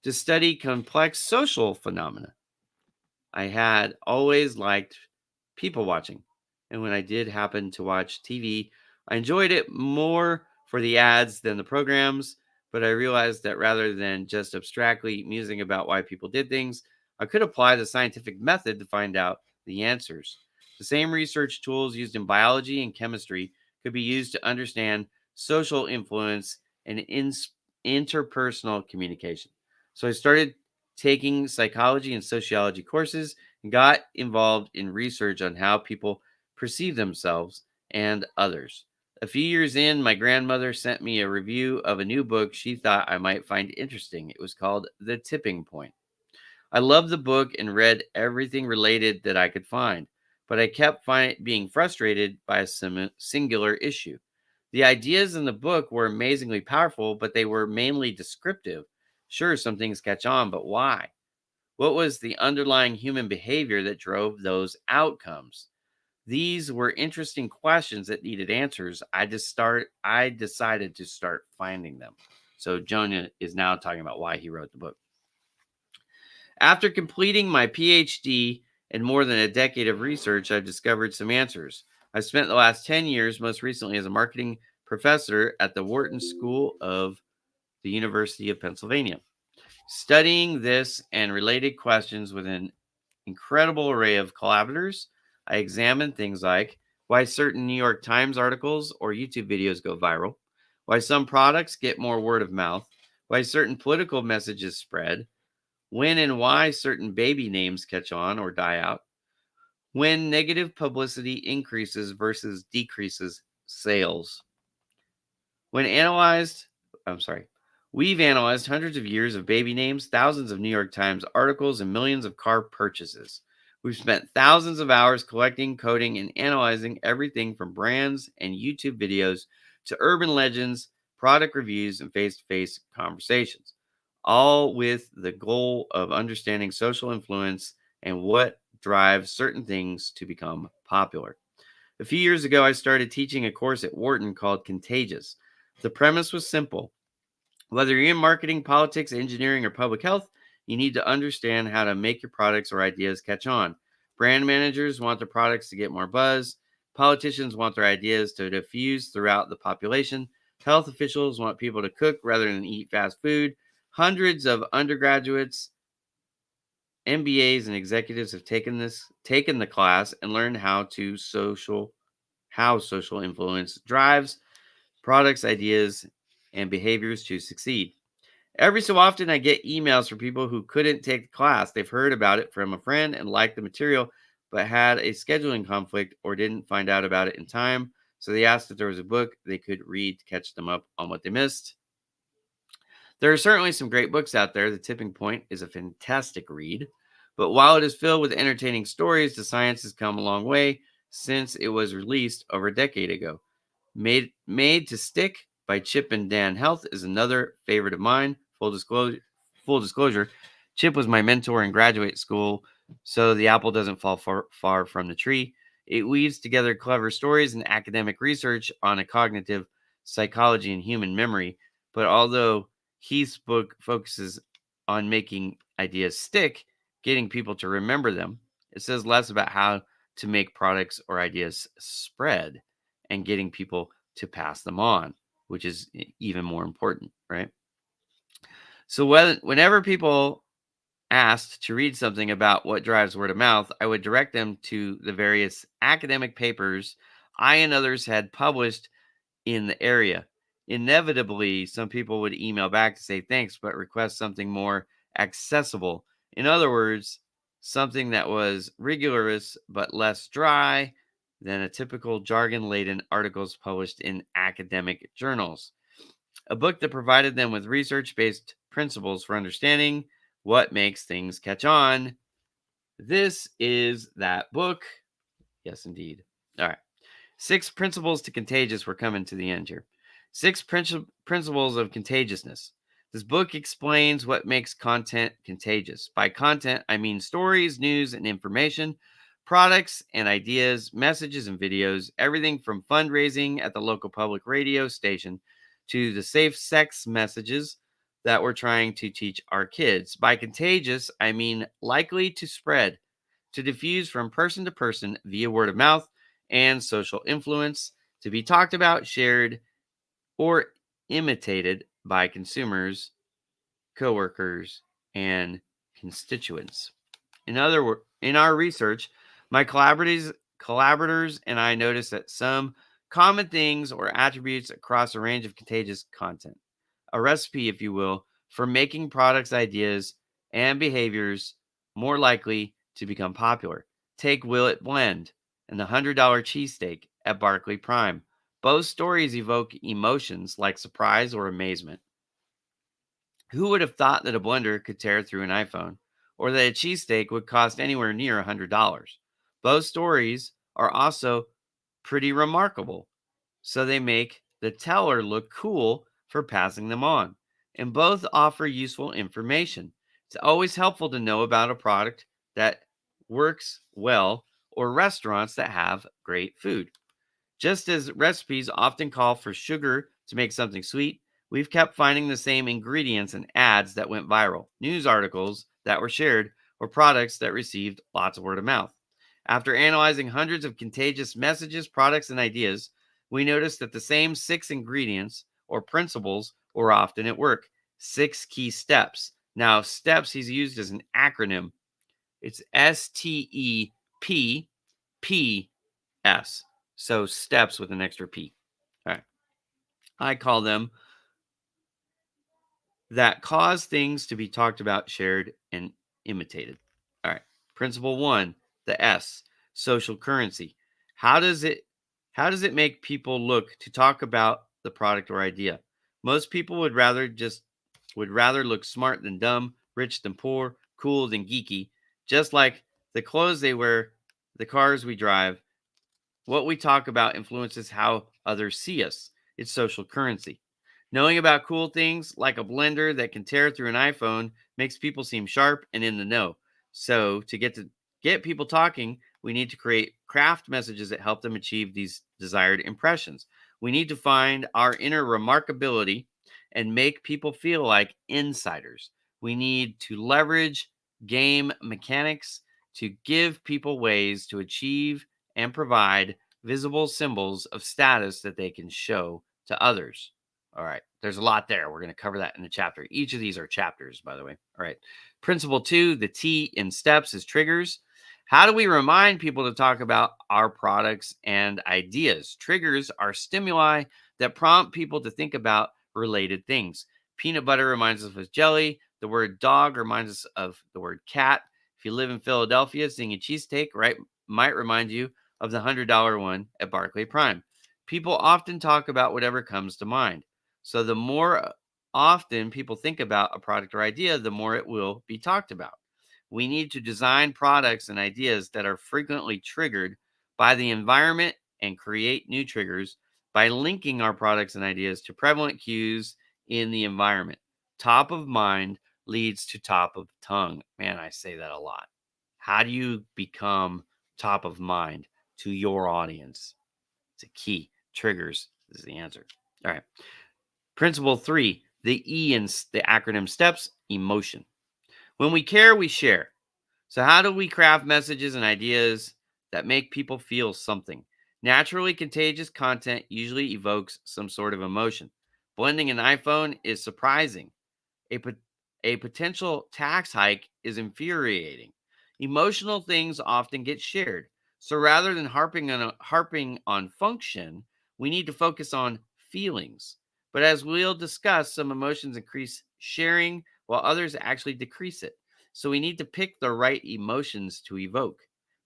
to study complex social phenomena. I had always liked people watching, and when I did happen to watch TV, I enjoyed it more for the ads than the programs, but I realized that rather than just abstractly musing about why people did things, I could apply the scientific method to find out the answers. The same research tools used in biology and chemistry could be used to understand social influence and interpersonal communication. So I started taking psychology and sociology courses and got involved in research on how people perceive themselves and others. A few years in, my grandmother sent me a review of a new book she thought I might find interesting. It was called The Tipping Point. I loved the book and read everything related that I could find. but I kept being frustrated by a singular issue. The ideas in the book were amazingly powerful, but they were mainly descriptive. Sure, some things catch on, but why? What was the underlying human behavior that drove those outcomes? These were interesting questions that needed answers. I decided to start finding them. So Jonah is now talking about why he wrote the book. After completing my PhD and more than a decade of research, I've discovered some answers. I've spent the last 10 years, most recently as a marketing professor at the Wharton School of the University of Pennsylvania, studying this and related questions with an incredible array of collaborators. I examined things like why certain New York Times articles or YouTube videos go viral, why some products get more word of mouth, why certain political messages spread, when and why certain baby names catch on or die out, when negative publicity increases versus decreases sales. When analyzed, I'm sorry, we've analyzed hundreds of years of baby names, thousands of New York Times articles, and millions of car purchases. We've spent thousands of hours collecting, coding, and analyzing everything from brands and YouTube videos to urban legends, product reviews, and face to face conversations, all with the goal of understanding social influence and what drives certain things to become popular. A few years ago, I started teaching a course at Wharton called Contagious. The premise was simple. Whether you're in marketing, politics, engineering, or public health, you need to understand how to make your products or ideas catch on. Brand managers want their products to get more buzz. Politicians want their ideas to diffuse throughout the population. Health officials want people to cook rather than eat fast food. Hundreds of undergraduates, MBAs, and executives have taken the class and learned how social influence drives products, ideas, and behaviors to succeed. Every so often, I get emails from people who couldn't take the class. They've heard about it from a friend and liked the material, but had a scheduling conflict or didn't find out about it in time. So they asked if there was a book they could read to catch them up on what they missed. There are certainly some great books out there. The Tipping Point is a fantastic read. But while it is filled with entertaining stories, the science has come a long way since it was released over a decade ago. Made to Stick by Chip and Dan Health is another favorite of mine. Full disclosure, Chip was my mentor in graduate school, so the apple doesn't fall far from the tree. It weaves together clever stories and academic research on a cognitive psychology and human memory. But although Heath's book focuses on making ideas stick, getting people to remember them, it says less about how to make products or ideas spread and getting people to pass them on, which is even more important, right? So whenever people asked to read something about what drives word of mouth, I would direct them to the various academic papers I and others had published in the area. Inevitably, some people would email back to say thanks, but request something more accessible. In other words, something that was rigorous but less dry than a typical jargon laden articles published in academic journals. A book that provided them with research based principles for understanding what makes things catch on. This is that book. Yes, indeed. All right. 6 principles to contagious. We're coming to the end here. 6 principles of contagiousness. This book explains what makes content contagious. By content, I mean stories, news, and information, products and ideas, messages and videos, everything from fundraising at the local public radio station to the safe sex messages that we're trying to teach our kids. By contagious, I mean likely to spread, to diffuse from person to person via word of mouth and social influence, to be talked about, shared, or imitated by consumers, coworkers, and constituents. In our research, my collaborators and I noticed that some common things or attributes across a range of contagious content, a recipe, if you will, for making products, ideas, and behaviors more likely to become popular. Take Will It Blend and the $100 cheesesteak at Barclay Prime. Both stories evoke emotions like surprise or amazement. Who would have thought that a blender could tear through an iPhone, or that a cheesesteak would cost anywhere near $100? Both stories are also pretty remarkable, so they make the teller look cool for passing them on. And both offer useful information. It's always helpful to know about a product that works well or restaurants that have great food. Just as recipes often call for sugar to make something sweet, we've kept finding the same ingredients in ads that went viral, news articles that were shared, or products that received lots of word of mouth. After analyzing hundreds of contagious messages, products, and ideas, we noticed that the same six ingredients or principles were often at work. Six key steps. Now, steps he's used as an acronym. It's STEPS. So steps with an extra P. All right. I call them that cause things to be talked about, shared, and imitated. All right. Principle one, the S, social currency. How does it how does it make people look to talk about the product or idea? Most people would rather look smart than dumb, rich than poor, cool than geeky, just like the clothes they wear, the cars we drive, what we talk about influences how others see us. It's social currency. Knowing about cool things like a blender that can tear through an iPhone makes people seem sharp and in the know. So, to get people talking, we need to create craft messages that help them achieve these desired impressions. We need to find our inner remarkability and make people feel like insiders. We need to leverage game mechanics to give people ways to achieve and provide visible symbols of status that they can show to others. All right, there's a lot there. We're going to cover that in a chapter. Each of these are chapters, by the way. All right. Principle two, the T in steps is triggers. How do we remind people to talk about our products and ideas? Triggers are stimuli that prompt people to think about related things. Peanut butter reminds us of jelly. The word dog reminds us of the word cat. If you live in Philadelphia, seeing a cheesesteak might remind you of the $100 one at Barclay Prime. People often talk about whatever comes to mind. So the more often people think about a product or idea, the more it will be talked about. We need to design products and ideas that are frequently triggered by the environment and create new triggers by linking our products and ideas to prevalent cues in the environment. Top of mind leads to top of tongue. Man, I say that a lot. How do you become top of mind to your audience? It's a key. Triggers is the answer. All right. Principle three, the E in the acronym STEPS, emotion. When we care, we share. So, how do we craft messages and ideas that make people feel something? Naturally contagious content usually evokes some sort of emotion. Blending an iPhone is surprising. A, a potential tax hike is infuriating. Emotional things often get shared. So rather than harping on function, we need to focus on feelings. But as we'll discuss, some emotions increase sharing while others actually decrease it. So we need to pick the right emotions to evoke.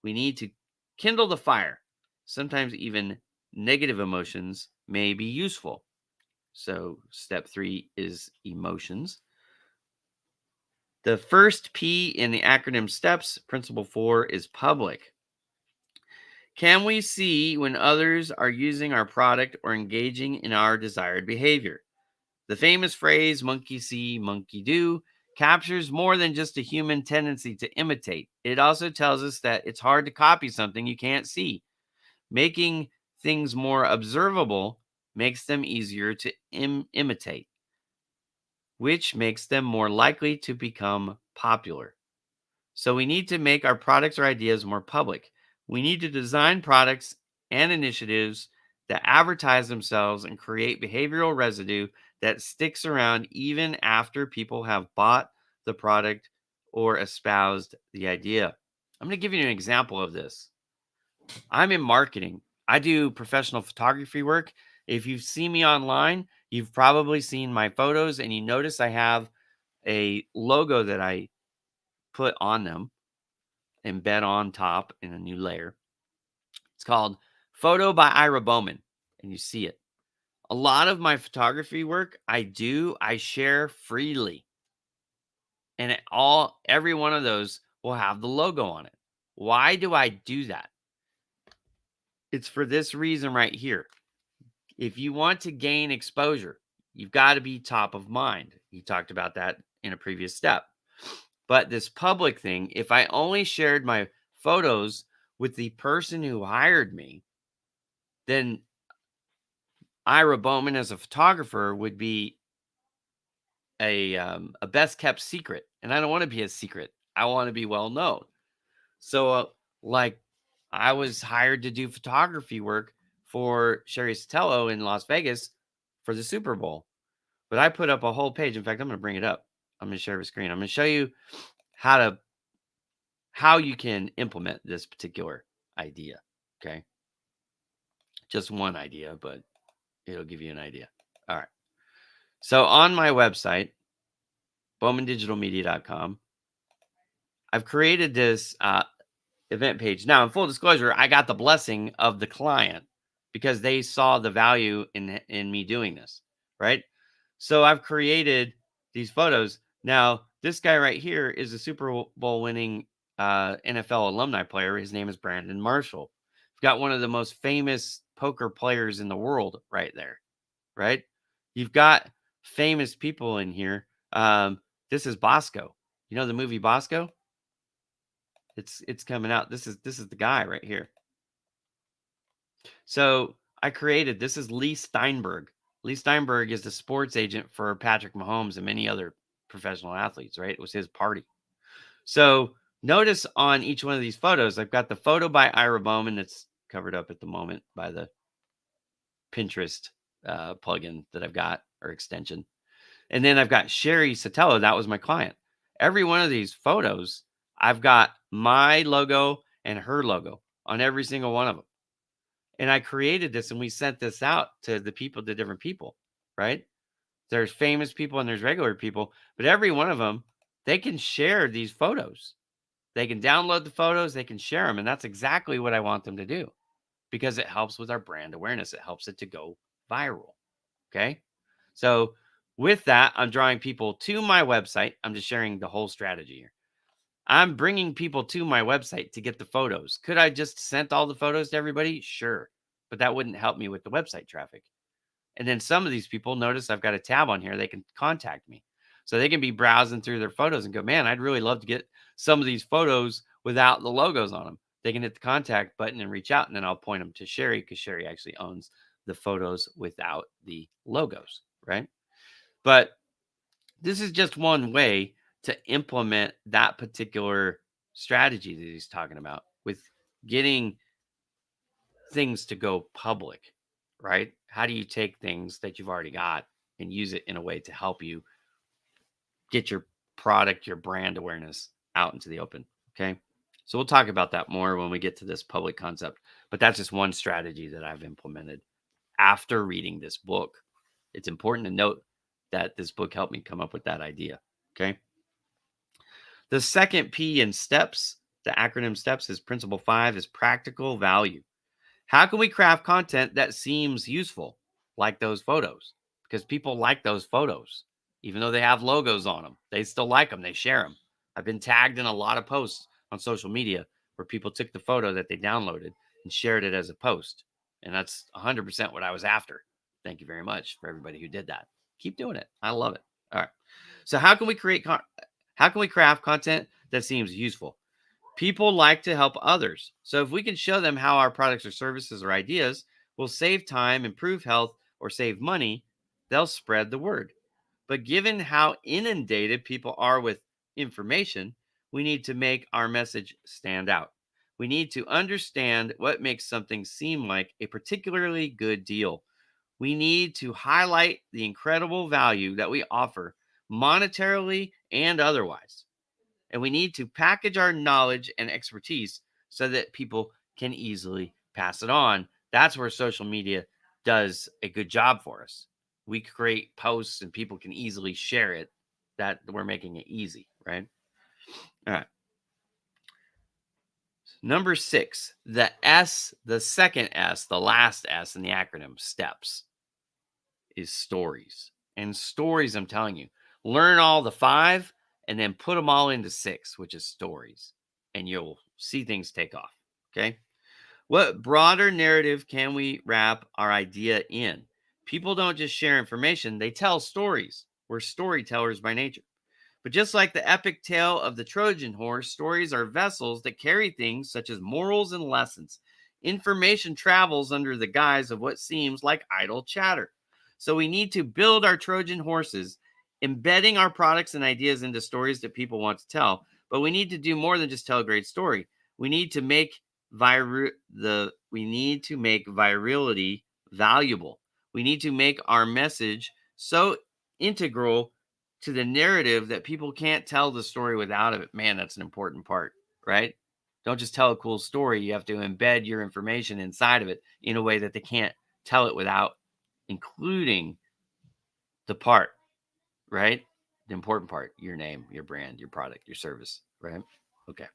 We need to kindle the fire. Sometimes even negative emotions may be useful. So step three is emotions. The first P in the acronym STEPS, principle four, is public. Can we see when others are using our product or engaging in our desired behavior? The famous phrase, monkey see, monkey do, captures more than just a human tendency to imitate. It also tells us that it's hard to copy something you can't see. Making things more observable makes them easier to imitate, which makes them more likely to become popular. So we need to make our products or ideas more public. We need to design products and initiatives that advertise themselves and create behavioral residue that sticks around even after people have bought the product or espoused the idea. I'm going to give you an example of this. I'm in marketing. I do professional photography work. If you've seen me online, you've probably seen my photos and you notice I have a logo that I put on them, embed on top in a new layer. It's called Photo by Ira Bowman, and you see it. A lot of my photography work I share freely. And every one of those will have the logo on it. Why do I do that? It's for this reason right here. If you want to gain exposure, you've got to be top of mind. He talked about that in a previous step. But this public thing, if I only shared my photos with the person who hired me, then Ira Bowman as a photographer would be a best kept secret, and I don't want to be a secret. I want to be well known. So, like, I was hired to do photography work for Sherry Sotelo in Las Vegas for the Super Bowl. But I put up a whole page. In fact, I'm going to bring it up. I'm going to share the screen. I'm going to show you how you can implement this particular idea. Okay, just one idea, but it'll give you an idea. All right. So on my website, bowmandigitalmedia.com, I've created this event page. Now, in full disclosure, I got the blessing of the client because they saw the value in me doing this, right? So I've created these photos. Now, this guy right here is a Super Bowl winning NFL alumni player. His name is Brandon Marshall. We've got one of the most famous poker players in the world right there, right? You've got famous people in here. This is Bosco. You know the movie Bosco? It's coming out. This is the guy right here. So I created, this is Lee Steinberg. Lee Steinberg is the sports agent for Patrick Mahomes and many other professional athletes, right? It was his party. So notice on each one of these photos, I've got the photo by Ira Bowman that's covered up at the moment by the Pinterest plugin that I've got, or extension. And then I've got Sherry Sotelo. That was my client. Every one of these photos, I've got my logo and her logo on every single one of them. And I created this and we sent this out to the people, to different people, right? There's famous people and there's regular people, but every one of them, they can share these photos. They can download the photos, they can share them. And that's exactly what I want them to do because it helps with our brand awareness. It helps it to go viral. Okay. So with that, I'm drawing people to my website. I'm just sharing the whole strategy here. I'm bringing people to my website to get the photos. Could I just send all the photos to everybody? Sure. But that wouldn't help me with the website traffic. And then some of these people, notice I've got a tab on here. They can contact me. So they can be browsing through their photos and go, man, I'd really love to get some of these photos without the logos on them. They can hit the contact button and reach out, and then I'll point them to Sherry because Sherry actually owns the photos without the logos, right? But this is just one way to implement that particular strategy that he's talking about with getting things to go public, right? How do you take things that you've already got and use it in a way to help you get your product, your brand awareness out into the open? Okay. So we'll talk about that more when we get to this public concept, but that's just one strategy that I've implemented after reading this book. It's important to note that this book helped me come up with that idea. Okay. The second P in steps, the acronym steps, is principle 5 is practical value. How can we craft content that seems useful, like those photos? Because people like those photos, even though they have logos on them. They still like them. They share them. I've been tagged in a lot of posts on social media where people took the photo that they downloaded and shared it as a post. And that's 100% what I was after. Thank you very much for everybody who did that. Keep doing it. I love it. All right. So how can we craft content that seems useful? People like to help others. So if we can show them how our products or services or ideas will save time, improve health, or save money, they'll spread the word. But given how inundated people are with information, we need to make our message stand out. We need to understand what makes something seem like a particularly good deal. We need to highlight the incredible value that we offer monetarily and otherwise. And we need to package our knowledge and expertise so that people can easily pass it on. That's where social media does a good job for us. We create posts and people can easily share it. That we're making it easy, right? All right. Number 6, the S, the second S, the last S in the acronym steps is stories. And stories, I'm telling you, learn all the 5 and then put them all into 6, which is stories. And you'll see things take off. Okay. What broader narrative can we wrap our idea in? People don't just share information, they tell stories. We're storytellers by nature. But just like the epic tale of the Trojan horse, stories are vessels that carry things such as morals and lessons. Information travels under the guise of what seems like idle chatter. So we need to build our Trojan horses, embedding our products and ideas into stories that people want to tell. But we need to do more than just tell a great story. We need to make virality valuable. We need to make our message so integral to the narrative that people can't tell the story without it. Man, that's an important part, right? Don't just tell a cool story. You have to embed your information inside of it in a way that they can't tell it without including the part, right? The important part, your name, your brand, your product, your service, right? Okay.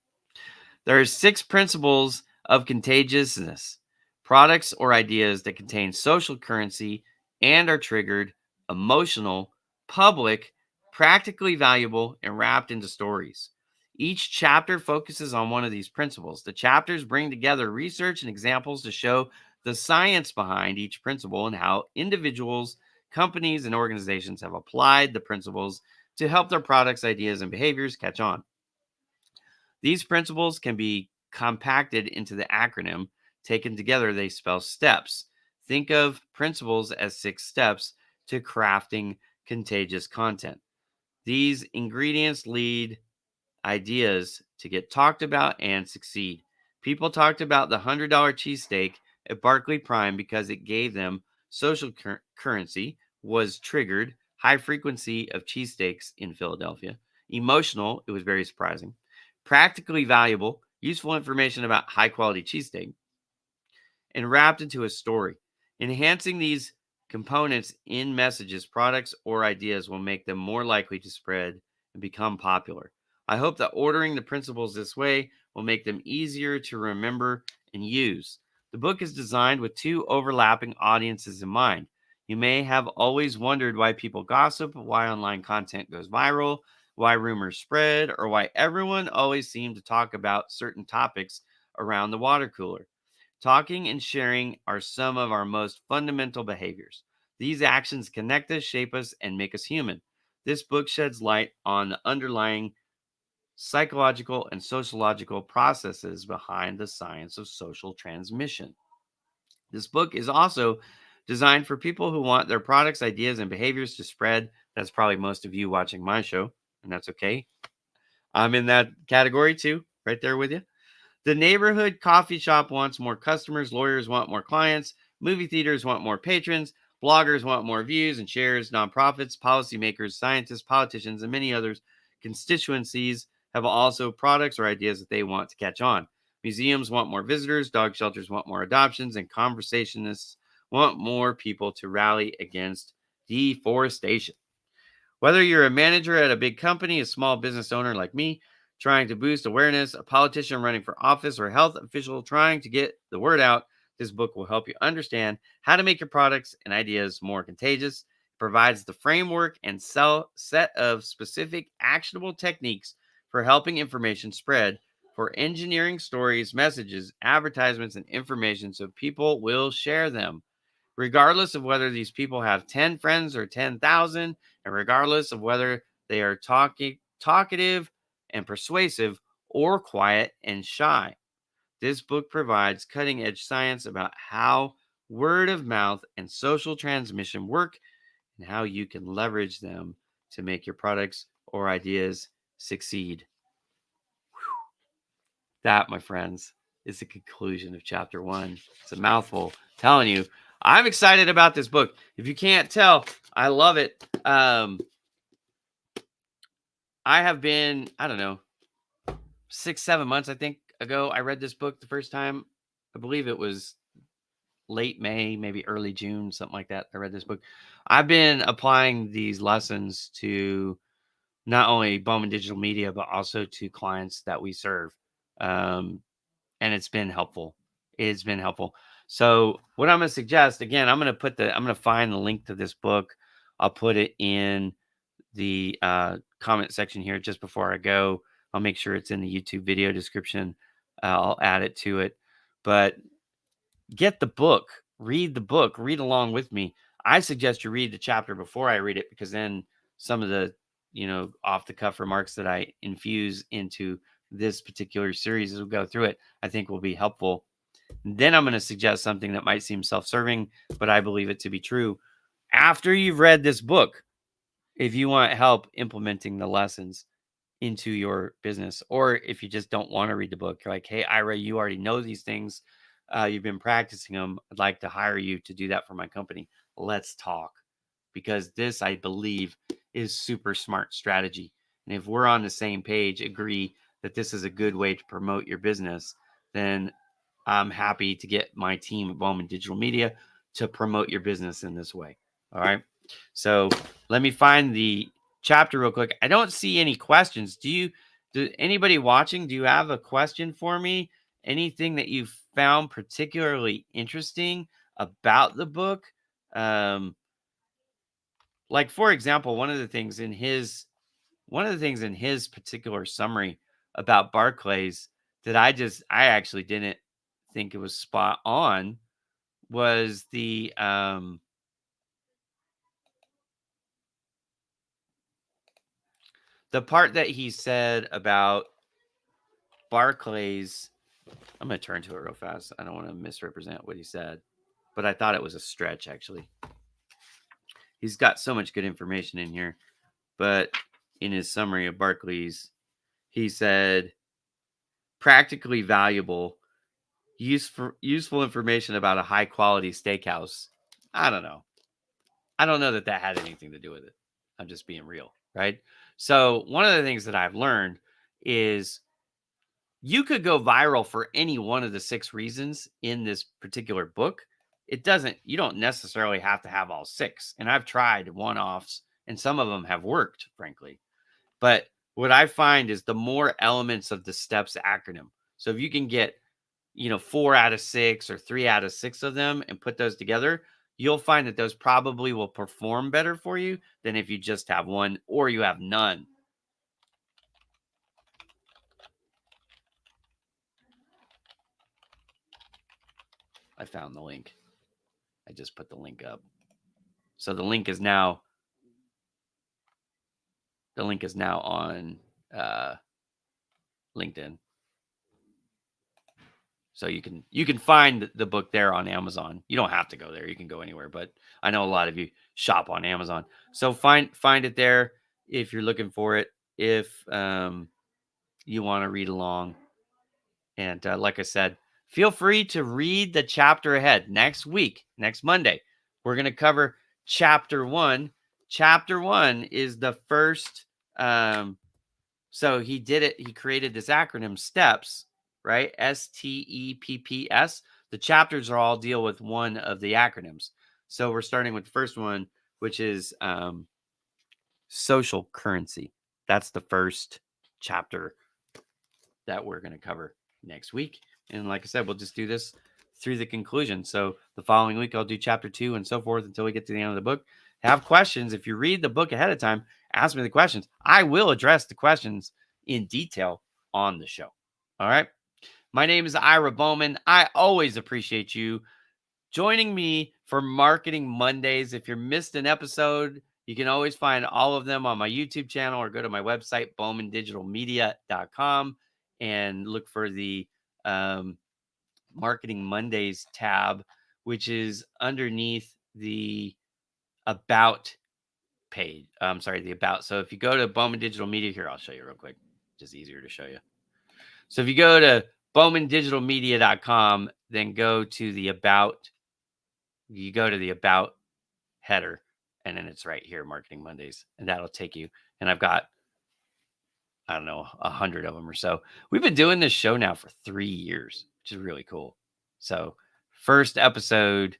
There are 6 principles of contagiousness: products or ideas that contain social currency and are triggered, emotional, public, practically valuable, and wrapped into stories. Each chapter focuses on one of these principles. The chapters bring together research and examples to show the science behind each principle and how individuals, companies, and organizations have applied the principles to help their products, ideas, and behaviors catch on. These principles can be compacted into the acronym. Taken together, they spell STEPS. Think of principles as 6 steps to crafting contagious content. These ingredients lead ideas to get talked about and succeed. People talked about the $100 cheesesteak at Barclay Prime because it gave them social currency, was triggered, high frequency of cheesesteaks in Philadelphia. Emotional, it was very surprising. Practically valuable, useful information about high quality cheesesteak, and wrapped into a story. Enhancing these components in messages, products, or ideas will make them more likely to spread and become popular. I hope that ordering the principles this way will make them easier to remember and use. The book is designed with 2 overlapping audiences in mind. You may have always wondered why people gossip, why online content goes viral, why rumors spread, or why everyone always seemed to talk about certain topics around the water cooler. Talking and sharing are some of our most fundamental behaviors. These actions connect us, shape us, and make us human. This book sheds light on the underlying psychological and sociological processes behind the science of social transmission. This book is also designed for people who want their products, ideas, and behaviors to spread. That's probably most of you watching my show, and that's okay. I'm in that category too, right there with you. The neighborhood coffee shop wants more customers, lawyers want more clients, movie theaters want more patrons, bloggers want more views and shares, nonprofits, policymakers, scientists, politicians, and many others constituencies have also products or ideas that they want to catch on. Museums want more visitors, dog shelters want more adoptions, and conversationists want more people to rally against deforestation. Whether you're a manager at a big company, a small business owner like me, trying to boost awareness, a politician running for office, or a health official trying to get the word out, this book will help you understand how to make your products and ideas more contagious. It provides the framework and set of specific actionable techniques for helping information spread, for engineering stories, messages, advertisements, and information so people will share them regardless of whether these people have 10 friends or 10,000, and regardless of whether they are talkative and persuasive or quiet and shy. This book provides cutting edge science about how word of mouth and social transmission work and how you can leverage them to make your products or ideas succeed. That, my friends, is the conclusion of chapter 1. It's a mouthful. I'm telling you, I'm excited about this book. If you can't tell, I love it. I have been, I don't know, 6-7 months, I think, ago. I read this book the first time. I believe it was late May, maybe early June, something like that. I read this book. I've been applying these lessons to not only Bowman Digital Media, but also to clients that we serve. And it's been helpful. It's been helpful. So what I'm going to suggest, again, I'm going to find the link to this book. I'll put it in the comment section here just before I go. I'll make sure it's in the YouTube video description. I'll add it to it. But get the book, read the book, read along with me. I suggest you read the chapter before I read it, because then some of the, off the cuff remarks that I infuse into this particular series as we go through it, I think will be helpful. Then I'm going to suggest something that might seem self-serving, but I believe it to be true. After you've read this book, if you want help implementing the lessons into your business, or if you just don't want to read the book, you're like, hey, Ira, you already know these things. You've been practicing them. I'd like to hire you to do that for my company. Let's talk. Because this, I believe, is super smart strategy. And if we're on the same page, agree that this is a good way to promote your business, then I'm happy to get my team at Bowman Digital Media to promote your business in this way. All right. So let me find the chapter real quick. I don't see any questions. Do anybody watching, do you have a question for me? Anything that you found particularly interesting about the book? Like, for example, one of the things in his particular summary about Barclays that I actually didn't think it was spot on was the part that he said about Barclays. I'm going to turn to it real fast. I don't want to misrepresent what he said, but I thought it was a stretch, actually. He's got so much good information in here. But in his summary of Barclays, he said, practically valuable, useful information about a high quality steakhouse. I don't know. I don't know that had anything to do with it. I'm just being real, right? So one of the things that I've learned is you could go viral for any one of the 6 reasons in this particular book. You don't necessarily have to have all 6. And I've tried one-offs, and some of them have worked, frankly. But what I find is the more elements of the STEPS acronym. So if you can get, 4 out of 6 or 3 out of 6 of them and put those together, you'll find that those probably will perform better for you than if you just have one or you have none. I found the link. I just put the link up. So the link is now on LinkedIn. So you can find the book there on Amazon. You don't have to go there. You can go anywhere, but I know a lot of you shop on Amazon. So find it there if you're looking for it. If you want to read along, and like I said, feel free to read the chapter ahead. Next Monday, we're going to cover chapter 1. Chapter 1 is the first. So he created this acronym STEPS, right? STEPPS. The chapters are all deal with one of the acronyms. So we're starting with the first one, which is social currency. That's the first chapter that we're going to cover next week. And like I said, we'll just do this through the conclusion. So the following week, I'll do chapter 2 and so forth until we get to the end of the book. Have questions. If you read the book ahead of time, ask me the questions. I will address the questions in detail on the show. All right. My name is Ira Bowman. I always appreciate you joining me for Marketing Mondays. If you missed an episode, you can always find all of them on my YouTube channel or go to my website, bowmandigitalmedia.com, and look for the Marketing Mondays tab, which is underneath the About page. I'm sorry, the About. So if you go to Bowman Digital Media, here, I'll show you real quick. Just easier to show you. So if you go to bowmandigitalmedia.com, then go to the About. You go to the About header, and then it's right here, Marketing Mondays, and that'll take you. And I've got, I don't know, 100 of them or so. We've been doing this show now for 3 years, which is really cool. So first episode,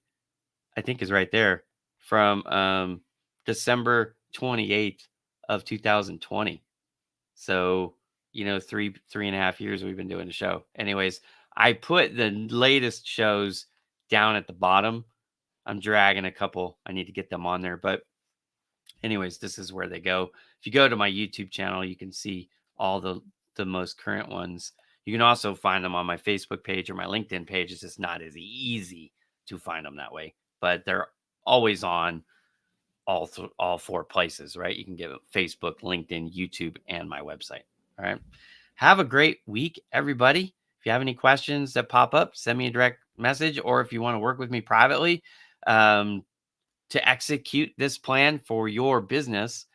I think, is right there from December 28th of 2020. So, 3.5 years we've been doing the show. Anyways, I put the latest shows down at the bottom. I'm dragging a couple. I need to get them on there. But anyways, this is where they go. If you go to my YouTube channel, you can see all the most current ones. You can also find them on my Facebook page or my LinkedIn page. It's just not as easy to find them that way, but they're always on all four places, right? You can get Facebook, LinkedIn, YouTube, and my website. All right. Have a great week, everybody. If you have any questions that pop up, send me a direct message, or if you want to work with me privately to execute this plan for your business,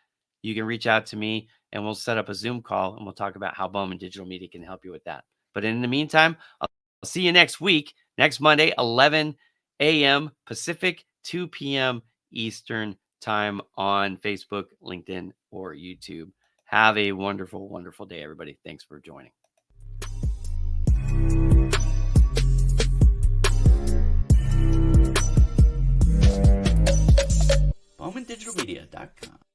you can reach out to me and we'll set up a Zoom call and we'll talk about how Bowman Digital Media can help you with that. But in the meantime, I'll see you next week, next Monday, 11 a.m. Pacific, 2 p.m. Eastern time on Facebook, LinkedIn, or YouTube. Have a wonderful, wonderful day, everybody. Thanks for joining. BowmanDigitalMedia.com